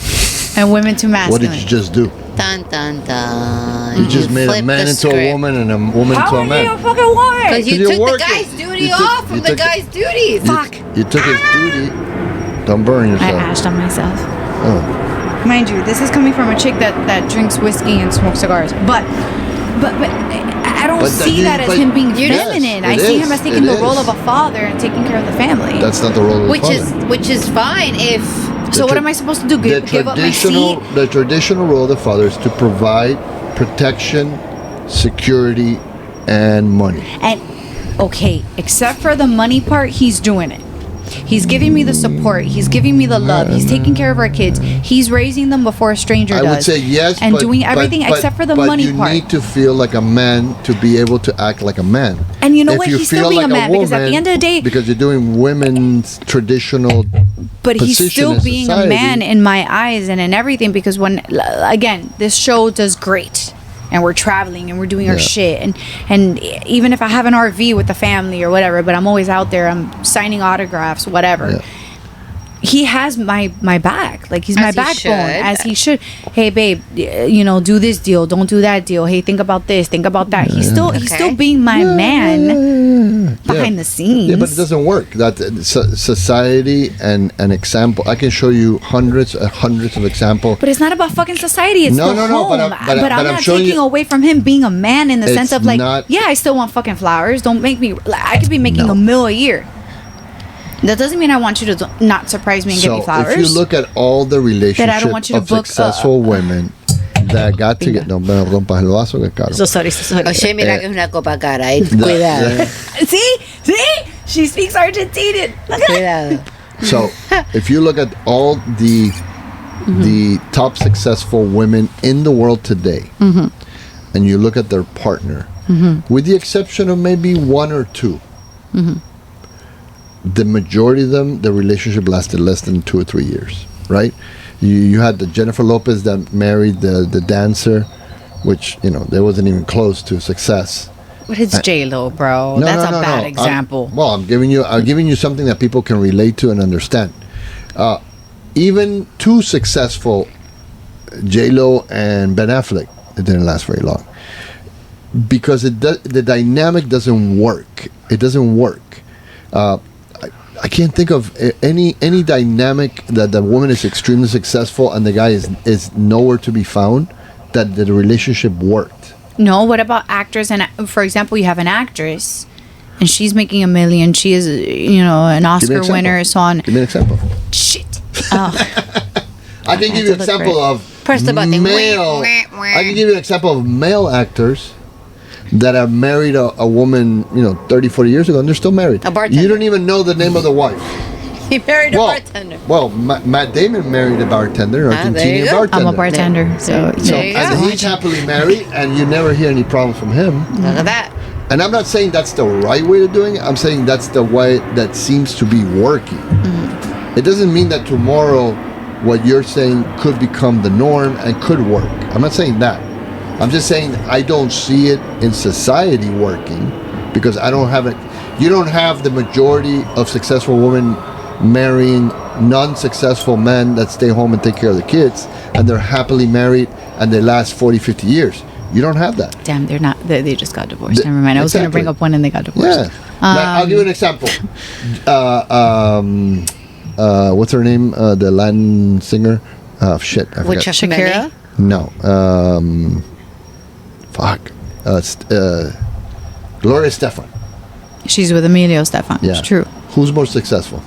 and women too What masculine. did you just do? Dun, dun, dun. You just made a flipped man the into a script. woman and a woman How into a are you man. a fucking woman? Because you you're took the working. guy's duty You took- off you from the took- guy's duties. Fuck. You took his duty. Don't burn I yourself. ashed on myself. Oh. Mind you, this is coming from a chick that drinks whiskey and smokes cigars. But I don't But see that- that as but- him being Yes, feminine. it I see him is, as taking it the role is. of a father and taking care of the family. That's not the role of the father. Which is fine if So what am I supposed to do? Give up my seat? The traditional role of the father is to provide protection, security, and money. And okay, except for the money part, he's doing it. He's giving me the support. He's giving me the love. He's taking care of our kids. He's raising them before a stranger I does. would say yes, and but, doing everything but, except for the but money you part. need to feel like a man to be able to act like a man. And you know If what? you He's still feel being like a man because at the woman, end of the day, because you're doing women's traditional, but he's position still in being a society. man in my eyes and in everything because when again this show does great and we're traveling and we're doing our Yeah. shit and even if I have an RV with the family or whatever, but I'm always out there, I'm signing autographs, whatever. Yeah. He has my back, like he's my As he backbone, should. as he should. Hey babe, do this deal, don't do that deal. Hey, think about this, think about that. He's still being my man behind the scenes. Yeah, but it doesn't work. That society and an example. I can show you hundreds of examples. But it's not about fucking society. It's No, the no, no, home. but I'm I'm not showing taking you- away from him being a man in the sense It's of like, not- yeah, I still want fucking flowers. Don't make me. I could be making No. $1 million a year. That doesn't mean I want you to not surprise me and give me flowers. If you look at all the relationships want you to of book, successful women that got together, no me rompas el vaso que caro. so sorry. Oye, mira que es una copa cara. Cuidado. See, she speaks Argentinian. Cuidado. So, if you look at all the top successful women in the world today, and you look at their partner, with the exception of maybe one or two, the majority of them, the relationship lasted less than 2 or 3 years, right? You had the Jennifer Lopez that married the dancer, which they wasn't even close to success. But it's J-Lo, bro. No, That's no, a no, bad no. example. I'm giving you something that people can relate to and understand. Even too successful, J-Lo and Ben Affleck, it didn't last very long because the dynamic doesn't work. It doesn't work. I can't think of any dynamic that the woman is extremely successful and the guy is nowhere to be found that the relationship worked. No, what about actors? And for example, you have an actress, and she's making $1 million. She is, an Give me an Oscar example. winner. So on. Give me an example. Shit. Oh. I can give you an to look example for it. of Press the button. male. Wah, wah, wah. I can give you an example of male actors that have married a woman, 30, 40 years ago, and they're still married. A bartender. You don't even know the name of the wife. He married a bartender. Well, Matt Damon married a bartender, an there you Argentinian go. bartender. I'm a bartender, so There you And go. he's happily married, and you never hear any problems from him. Look at that. And I'm not saying that's the right way of doing it. I'm saying that's the way that seems to be working. Mm-hmm. It doesn't mean that tomorrow what you're saying could become the norm and could work. I'm not saying that. I'm just saying I don't see it in society working because I don't have it. You don't have the majority of successful women marrying non-successful men that stay home and take care of the kids, and they're happily married and they last 40, 50 years. You don't have that. damn, they're not. They just got divorced. Never mind. I was going to bring Exactly. up one, and they got divorced. Yeah. I'll give you an example. What's her name? The Latin singer. Shit. I Which forgot. Shakira. No. Fuck. Gloria Estefan. She's with Emilio Estefan. Yeah. It's true. Who's more successful?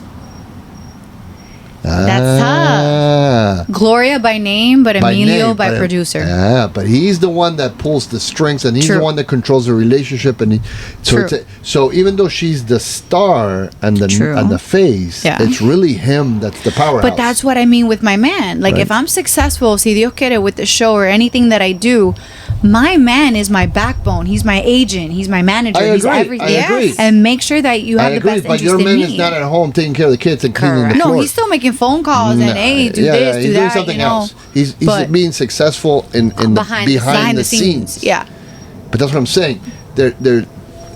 That's tough. Gloria by name, but Emilio name, by but- producer. Yeah, but he's the one that pulls the strings, and he's True. the one that controls the relationship. And True. so even though she's the star and True. the face, Yeah. it's really him that's the powerhouse. But that's what I mean with my man. Like, Right. if I'm successful, si Dios quiere, with the show or anything that I do, my man is my backbone. He's my agent. He's my manager. I He's agree. everything. I agree. And make sure that you I have the agree, best but interest your in man me. is not at home taking care of the kids and cleaning the No, floors. he's still making phone calls and hey, do yeah, this, he's do doing that. something you know. else. He's But being successful in Behind behind the scenes. Yeah. But that's what I'm saying. There,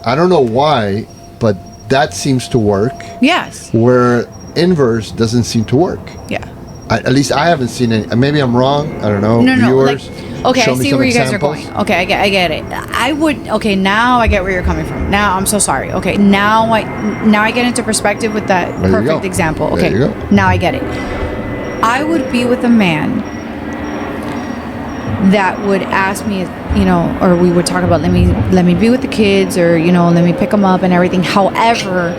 I don't know why, but that seems to work. Yes. Where inverse doesn't seem to work. Yeah. At least I haven't seen any. Maybe I'm wrong. I don't know. No, Viewers. Okay, show I me see some where you guys are examples. going. Okay, I get it. I would. Okay, now I get where you're coming from. Now I'm so sorry. Okay, now I get into perspective with that There you perfect go. example. There Okay, you go. now I get it. I would be with a man that would ask me, you know, or we would talk about let me be with the kids, or you know, let me pick them up and everything. However,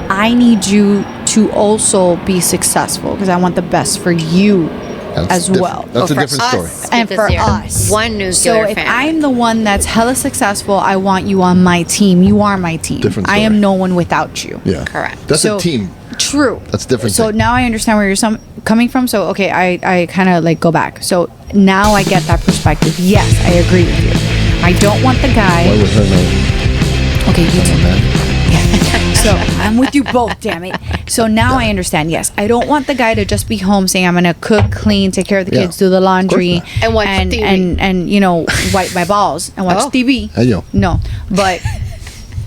I need you to also be successful because I want the best for you as well. That's a for different story. us, And because for you're us. one nuclear So if family. I'm the one that's hella successful, I want you on my team. You are my team. Different I am story. no one without you. Yeah. Correct. That's So- a team. True. That's a different So thing. now I understand where you're coming from. So okay, I kind of like go back. So now I get that perspective. Yes, I agree with you. I don't want the guy. Why would her know? Okay, you I'm a too. man. So I'm with you both, damn it. So now I understand. Yes, I don't want the guy to just be home saying I'm gonna cook, clean, take care of the Yeah, kids, do the laundry, of course not. And watch and, TV. and you know, wipe my balls and watch Oh. TV. Hey, yo. No, but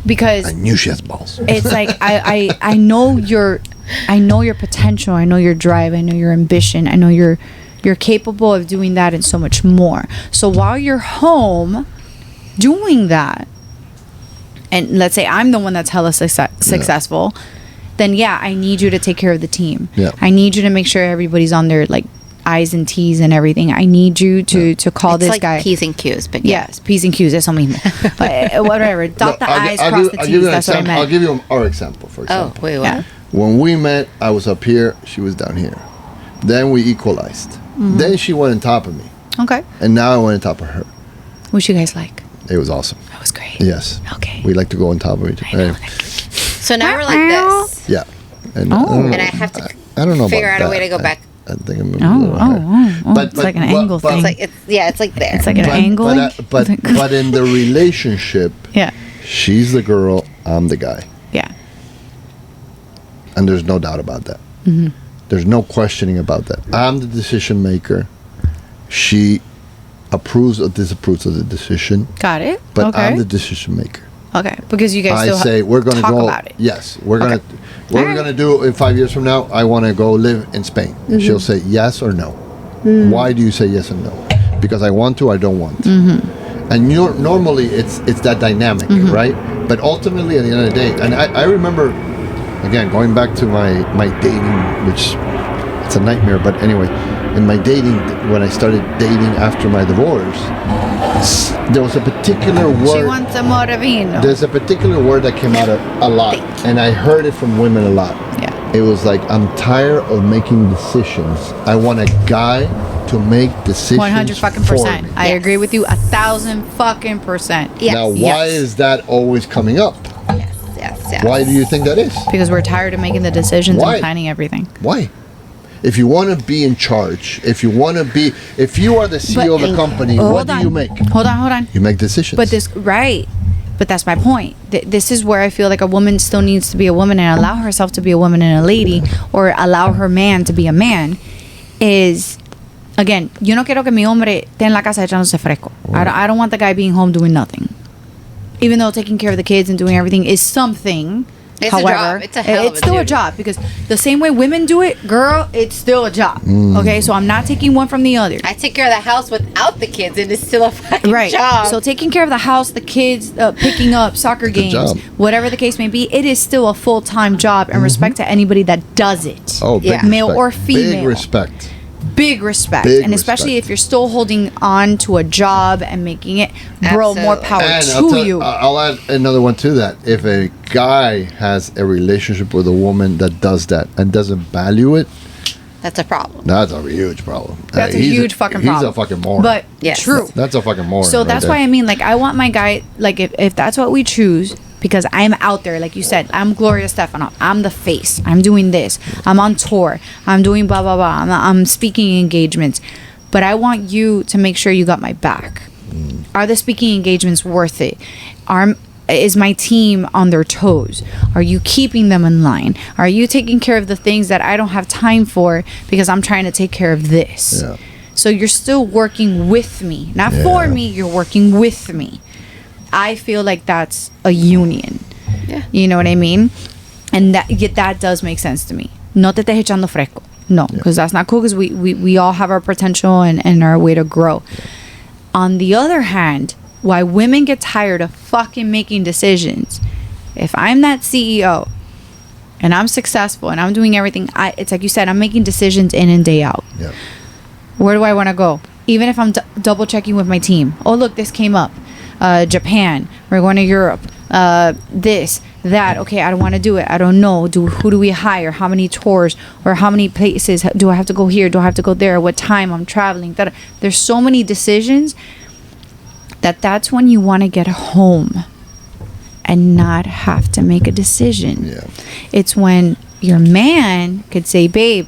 because I knew she has balls. it's like I know your potential, I know your drive, I know your ambition, I know you're capable of doing that and so much more. So while you're home doing that, and let's say I'm the one that's hella successful, then yeah, I need you to take care of the team. Yeah. I need you to make sure everybody's on their like I's and T's and everything. I need you to call it's this like guy. P's and Q's, but yeah. Yes, P's and Q's, eso mismo. But whatever. Dot the I's, cross the T's. That's what I meant. I'll give you our example, for Oh, example. wait, what? Yeah. When we met, I was up here, she was down here. Then we equalized. Then she went on top of me. Okay. And now I went on top of her. What you guys like? It was awesome. That was great. Yes. Okay. We like to go on top of each I know. other. So now we're like this. Yeah. And, Oh. don't know- And I have to I don't know figure about out a way that. to go back. I think I'm a Oh, little higher. oh. It's like an angle thing. It's like it's like there. It's like an angle. But in the relationship, Yeah. she's the girl, I'm the guy. Yeah. And there's no doubt about that. Mm-hmm. There's no questioning about that. I'm the decision maker. She approves or disapproves of the decision, Got it. but okay. I'm the decision maker. Okay. Because you guys I still say we're going to talk go. about it. Yes, we're Okay. going to do in 5 years from now. I want to go live in Spain. Mm-hmm. She'll say yes or no. Why do you say yes and no? Because I want to. I don't want. Mm-hmm. And normally it's that dynamic, right? But ultimately, at the end of the day, and I remember, again, going back to my dating, which it's a nightmare. But anyway, in my dating, when I started dating after my divorce, there was a particular word. She wants some more vino. There's a particular word that came out a lot, and I heard it from women a lot. Yeah. It was like, I'm tired of making decisions. I want a guy to make decisions 100% for me. I Yes. agree with you 1,000%. Yes. Now, why is that always coming up? Yes. Why do you think that is? Because we're tired of making the decisions Why? and planning everything. Why? If you want to be in charge, if you are the CEO of a company, what do you make? Hold on. You make decisions. But that's my point. This is where I feel like a woman still needs to be a woman and allow herself to be a woman and a lady, or allow her man to be a man. Is, again, yo no quiero que mi hombre esté en la casa echándose fresco. I don't want the guy being home doing nothing. Even though taking care of the kids and doing everything is something. It's a job. It's a hell of a it's still a duty. job, because the same way women do it, girl, it's still a job. Okay, so I'm not taking one from the other. I take care of the house without the kids, and it's still a fucking Right. job. So taking care of the house, the kids, picking up soccer games, job. whatever the case may be, it is still a full-time job, and respect to anybody that does it. oh, big Yeah. Male respect. or female. Big respect. Big respect. Big And especially respect. if you're still holding on to a job and making it, bro, more Absolutely. power And to you. I'll add another one to that. If a guy has a relationship with a woman that does that and doesn't value it, That's a problem. that's a huge problem. That's a He's huge fucking He's problem. a fucking moron. But Yes. true. That's a fucking moron. So that's why I mean, like, I want my guy, like, if that's what we choose, because I'm out there, like you said, I'm Gloria Stefanoff. I'm the face. I'm doing this. I'm on tour. I'm doing blah, blah, blah. I'm speaking engagements. But I want you to make sure you got my back. Are the speaking engagements worth it? Is my team on their toes? Are you keeping them in line? Are you taking care of the things that I don't have time for because I'm trying to take care of this? Yeah. So you're still working with me. Not for Yeah. me, you're working with me. I feel like that's a union. Yeah. You know what I mean? And that does make sense to me. No te estés echando fresco. No, because that's not cool, because we all have our potential and our way to grow. On the other hand, why women get tired of fucking making decisions. If I'm that CEO and I'm successful and I'm doing everything, it's like you said, I'm making decisions in and day out. Yeah. Where do I want to go? Even if I'm double checking with my team. Oh, look, this came up. Japan. We're going to Europe. This, that. Okay, I don't want to do it. I don't know. Who do we hire? How many tours? Or how many places? Do I have to go here? Do I have to go there? What time I'm traveling? There's so many decisions that's when you want to get home and not have to make a decision. Yeah. It's when your man could say, babe,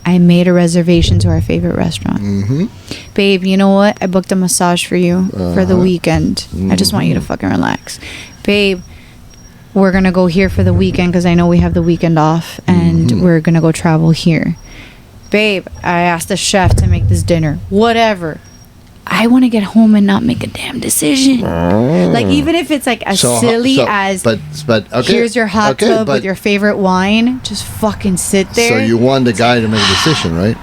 I made a reservation to our favorite restaurant. Mm-hmm. Babe, you know what? I booked a massage for you for the weekend. Mm-hmm. I just want you to fucking relax. Babe, we're going to go here for the weekend because I know we have the weekend off and we're going to go travel here. Babe, I asked the chef to make this dinner. Whatever. I want to get home and not make a damn decision. Like, even if it's like as silly as, but okay, here's your hot tub with your favorite wine, just fucking sit there. So you want the guy to make a decision, right?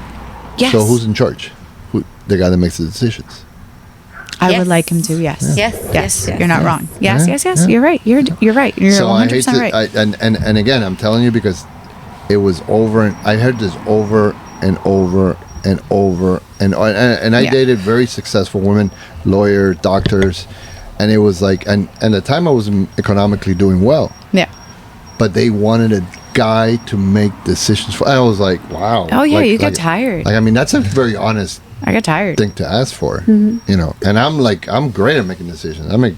Yes. So who's in charge? The guy that makes the decisions. I would like him to, yes. Yes. You're not wrong. Yes. Yeah. You're right. You're right. You're So 100% right. I hate to, and again, I'm telling you because it was over, and I heard this over and over and over, and I dated very successful women, lawyers, doctors, and it was like, and at the time I was economically doing well. Yeah. But they wanted a guy to make decisions for. I was like, wow. Oh yeah, you get tired. Like, I mean, that's a very honest I get tired. thing to ask for, you know. And I'm great at making decisions. I make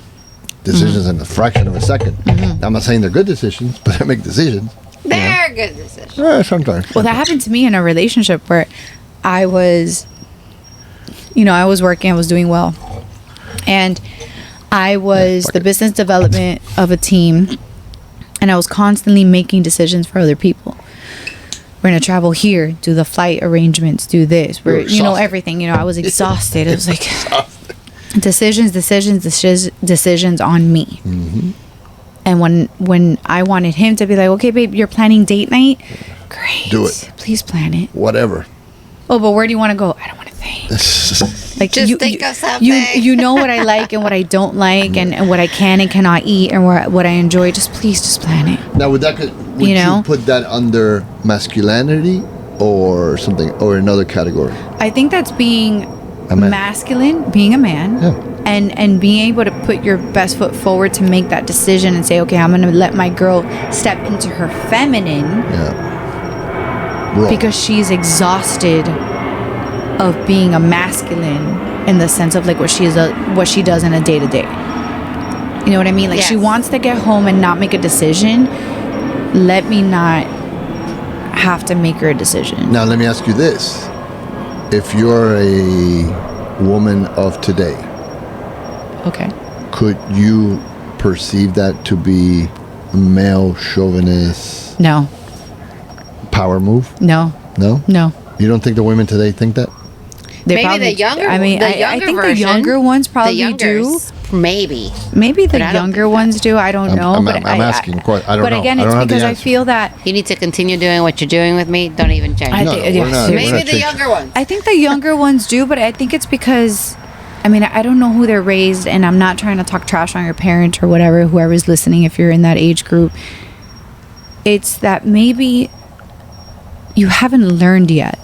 decisions in a fraction of a second. I'm not saying they're good decisions, but I make decisions. They're good decisions. Sometimes. Well, that happened to me in a relationship where I was working, I was doing well. And I was the business development of a team, and I was constantly making decisions for other people. We're going to travel here, do the flight arrangements, do this. Everything. I was exhausted. It was like decisions on me. Mm-hmm. And when I wanted him to be like, okay, babe, you're planning date night? Great. Do it. Please plan it. Whatever. Oh, but where do you want to go? I don't want to think. Like, Just think of something. You know what I like and what I don't like, and what I can and cannot eat, and what I enjoy. Just plan it. Now, would you put that under masculinity or something, or another category? I think that's being A man. masculine, being a man, and being able to put your best foot forward to make that decision and say, okay, I'm going to let my girl step into her feminine. Yeah. Wrong. Because she's exhausted of being a masculine in the sense of like what she does in a day-to-day. You know what I mean? Like, Yes. she wants to get home and not make a decision. Let me not have to make her a decision. Now, let me ask you this. If you're a woman of today, Okay. could you perceive that to be a male chauvinist No. power move? No. No? No. You don't think the women today think that? They Maybe probably, the younger. I mean, the I younger think version, the younger ones probably the do. youngers, Maybe. Maybe the But I don't younger think ones do. I don't know. I'm but asking. Of course, I don't know. But again, I don't it's have the because I answer. feel that You need to continue doing what you're doing with me. Don't even change. I No, think- we're yeah, not. seriously. We're Maybe not the changing. younger ones. I think the younger ones do, but I think it's because, I mean, I don't know who they're raised, and I'm not trying to talk trash on your parent or whatever, whoever's listening, if you're in that age group. It's that maybe you haven't learned yet.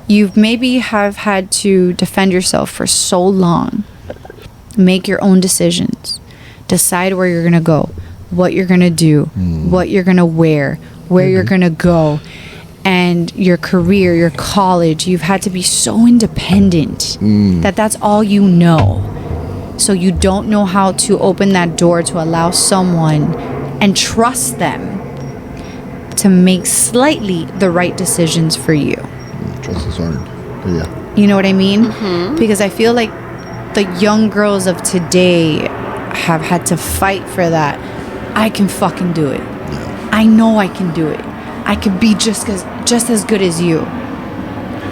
You've maybe have had to defend yourself for so long. Make your own decisions. Decide where you're going to go, what you're going to do, what you're going to wear, where you're going to go. And your career, your college, you've had to be so independent that that's all you know. So you don't know how to open that door to allow someone and trust them to make slightly the right decisions for you. Trust is earned. Yeah. You know what I mean? Because I feel like the young girls of today have had to fight for that. I can fucking do it. I know I can do it. I could be just as good as you.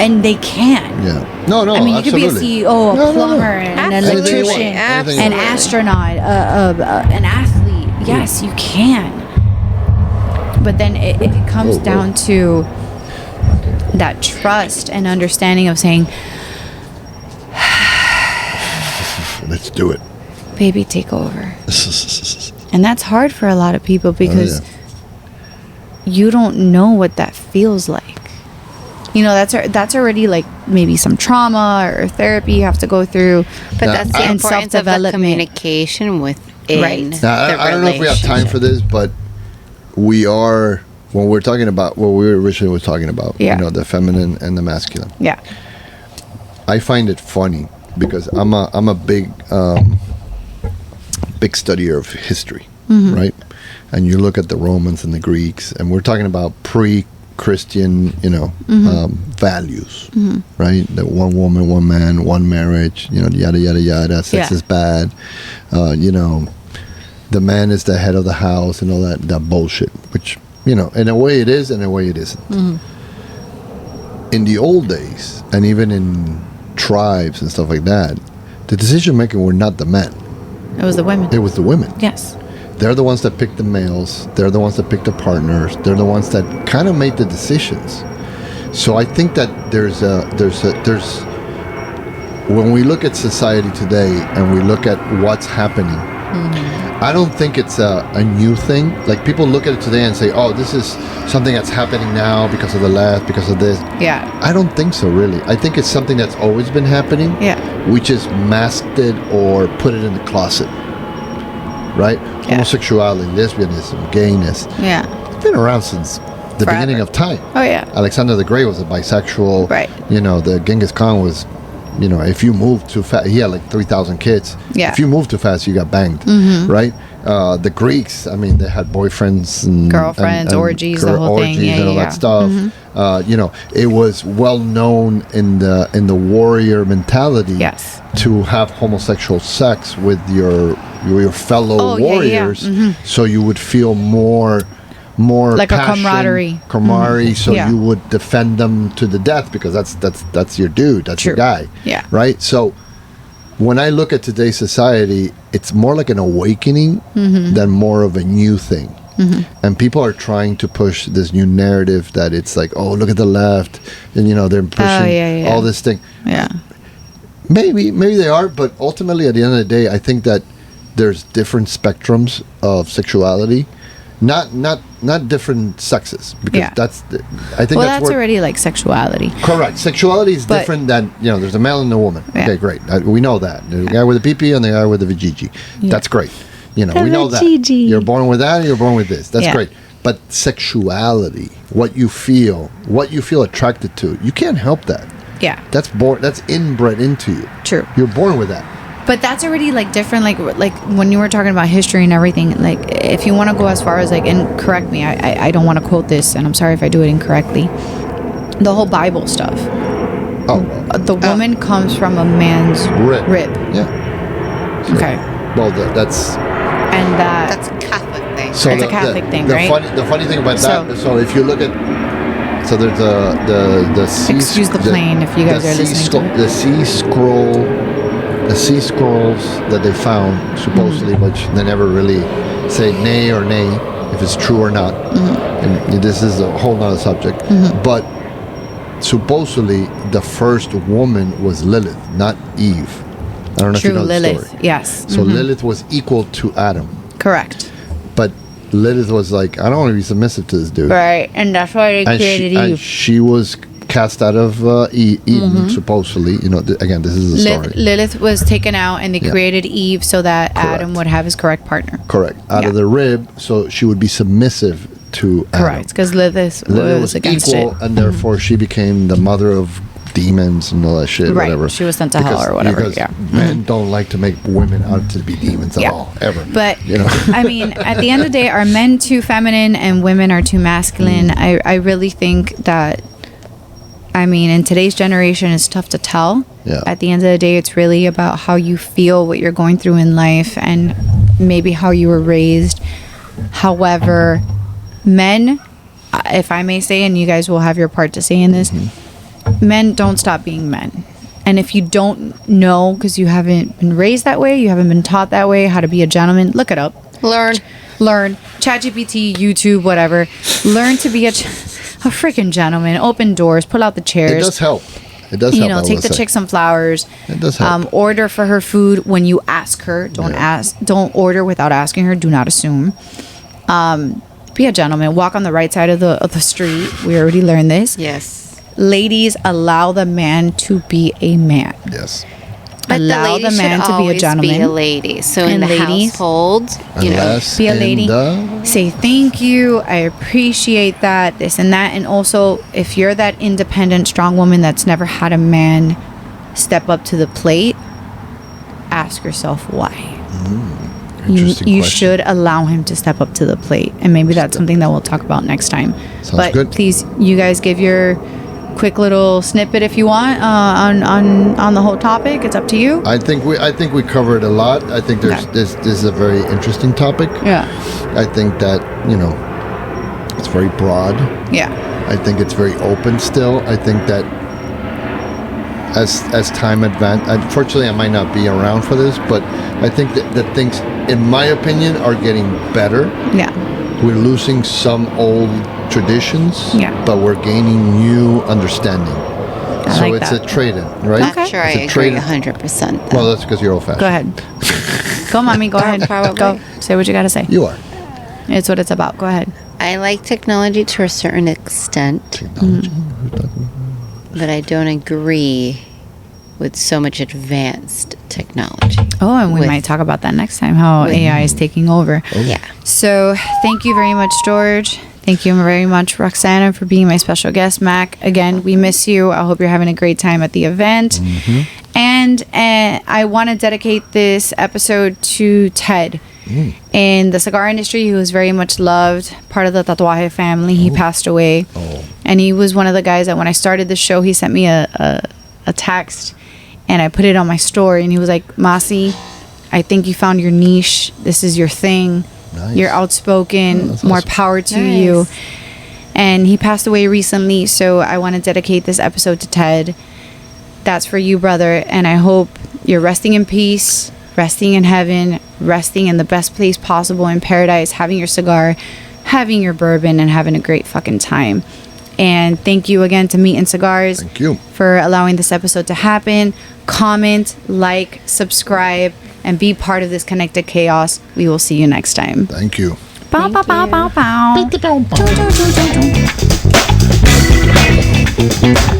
And they can. Yeah. No, I mean, you absolutely. could be a CEO, a No, no, no. plumber, an Absolutely. electrician, Anything you an want. astronaut, an athlete. Yes, you can. But then it comes Whoa. down to that trust and understanding of saying, let's do it. Baby, take over. And that's hard for a lot of people because you don't know what that feels like. You know, that's already like maybe some trauma or therapy you have to go through. But that's the and importance of the communication within Now, I don't know if we have time for this, but we are, when we're talking about what we originally were talking about, you know, the feminine and the masculine. Yeah. I find it funny because I'm a big studier of history, right? And you look at the Romans and the Greeks, and we're talking about pre-Christian, you know, values, right? That one woman, one man, one marriage, you know, yada yada yada. Sex is bad, you know. The man is the head of the house and all that bullshit. Which, you know, in a way it is, in a way it isn't. In the old days, and even in tribes and stuff like that, the decision making were not the men. It was the women. It was the women. Yes. They're the ones that pick the males. They're the ones that pick the partners. They're the ones that kind of make the decisions. So I think that there's when we look at society today and we look at what's happening, I don't think it's a new thing. Like, people look at it today and say, oh, this is something that's happening now because of the left, because of this. Yeah. I don't think so, really. I think it's something that's always been happening. Yeah. We just masked it or put it in the closet. Right? Yeah. Homosexuality, lesbianism, gayness. Yeah. It's been around since the beginning of time. Oh, yeah. Alexander the Great was a bisexual. Right. You know, the Genghis Khan was, you know, if you moved too fast, he had like 3,000 kids. Yeah. If you moved too fast, you got banged. Right? The Greeks, I mean, they had boyfriends and girlfriends, and orgies, the whole thing. Yeah, and all that stuff. You know, it was well known in the warrior mentality to have homosexual sex with your fellow warriors, so you would feel more like passion, a camaraderie. So you would defend them to the death because that's your dude, that's your guy. Yeah. Right. So when I look at today's society, it's more like an awakening than more of a new thing. And people are trying to push this new narrative that it's like, oh, look at the left, and you know, they're pushing all this thing. Yeah. Maybe they are, but ultimately at the end of the day, I think that there's different spectrums of sexuality, not different sexes, because I think that's already like sexuality. Correct. Sexuality is different than, you know, there's a male and a woman. Yeah. Okay, great. We know that. There's a guy with a pee-pee and the guy with a vajiji. Yeah. That's great. You know, we know that. You're born with that, you're born with this. That's great. But sexuality, what you feel attracted to, you can't help that. Yeah. That's inbred into you. True. You're born with that. But that's already like different, like when you were talking about history and everything, like if you want to go as far as like, and correct me, I don't want to quote this, and I'm sorry if I do it incorrectly, the whole Bible stuff. Oh. The woman comes from a man's rib. Yeah. So, okay. Well, that's a Catholic thing. So it's a Catholic thing, right? The funny thing about that, so if you look at, so there's the sea. Excuse the plane if you guys are listening to it. The sea scrolls that they found, supposedly, which they never really say nay or nay if it's true or not. And this is a whole nother subject. But supposedly the first woman was Lilith, not Eve. I don't know if you know the story. Yes. So Lilith was equal to Adam. Correct. But Lilith was like, I don't want to be submissive to this dude. Right, and that's why they created Eve. And she was cast out of Eden, supposedly. You know, again, this is a story. Lilith was taken out, and they created Eve so that Adam would have his correct partner. Correct. Out of the rib, so she would be submissive to Adam. Correct, because Lilith was against equal, and therefore she became the mother of demons and all that shit, whatever. She was sent to hell or whatever. Because men don't like to make women out to be demons at all, ever. But, you know, I mean, at the end of the day, are men too feminine and women are too masculine? I really think that, I mean, in today's generation, it's tough to tell. Yeah. At the end of the day, it's really about how you feel, what you're going through in life, and maybe how you were raised. However, men, if I may say, and you guys will have your part to say in this, men don't stop being men. And if you don't know, because you haven't been raised that way, you haven't been taught that way, how to be a gentleman, look it up. Learn. ChatGPT, YouTube, whatever. Learn to be a freaking gentleman. Open doors. Pull out the chairs. It does help. It does help. Take the chick some flowers. It does help. Order for her food when you ask her. Don't order without asking her. Do not assume. Be a gentleman. Walk on the right side of the street. We already learned this. Yes. Ladies, allow the man to be a man. Yes. But allow the man to be a gentleman. Be a lady. So in And the ladies, household, Unless be a lady. in Say thank you. I appreciate that. This and that. And also, if you're that independent, strong woman that's never had a man step up to the plate, ask yourself why. Interesting You question. should allow him to step up to the plate, and maybe that's something that we'll talk about next time. But good. please, you guys, give your quick little snippet if you want on the whole topic. It's up to you. I think we covered a lot. I think this is a very interesting topic. Yeah. I think that it's very broad. Yeah. I think it's very open still. I think that as time advances, unfortunately, I might not be around for this, but I think that things, in my opinion, are getting better. Yeah. We're losing some old traditions, but we're gaining new understanding. So like it's that. a trade-in, right? I'm sure I It's a agree trade-in. 100%. Well, that's because you're old-fashioned. Go ahead. Go, mommy. Go ahead. Probably. Go. Say what you got to say. You are. It's what it's about. Go ahead. I like technology to a certain extent, but I don't agree with so much advanced technology. Oh, and we might talk about that next time, how AI is taking over. Yeah. So thank you very much, George. Thank you very much, Roxana, for being my special guest. Mac, again, we miss you. I hope you're having a great time at the event. And I want to dedicate this episode to Ted. In the cigar industry, he was very much loved, part of the Tatuaje family. He passed away. And he was one of the guys that when I started the show, he sent me a text, and I put it on my story, and he was like, Masi, I think you found your niche. This is your thing. Nice. You're outspoken. That's More awesome. power to Nice. you. And he passed away recently, so I want to dedicate this episode to Ted. That's for you, brother, and I hope you're resting in peace, resting in heaven, resting in the best place possible in paradise, having your cigar, having your bourbon, and having a great fucking time. And thank you again to Meat and Cigars. Thank you. For allowing this episode to happen. Comment, like, subscribe, and be part of this connected chaos. We will see you next time. Thank you. Bow, bow, bow, bow, bow. Bow, bow, bow.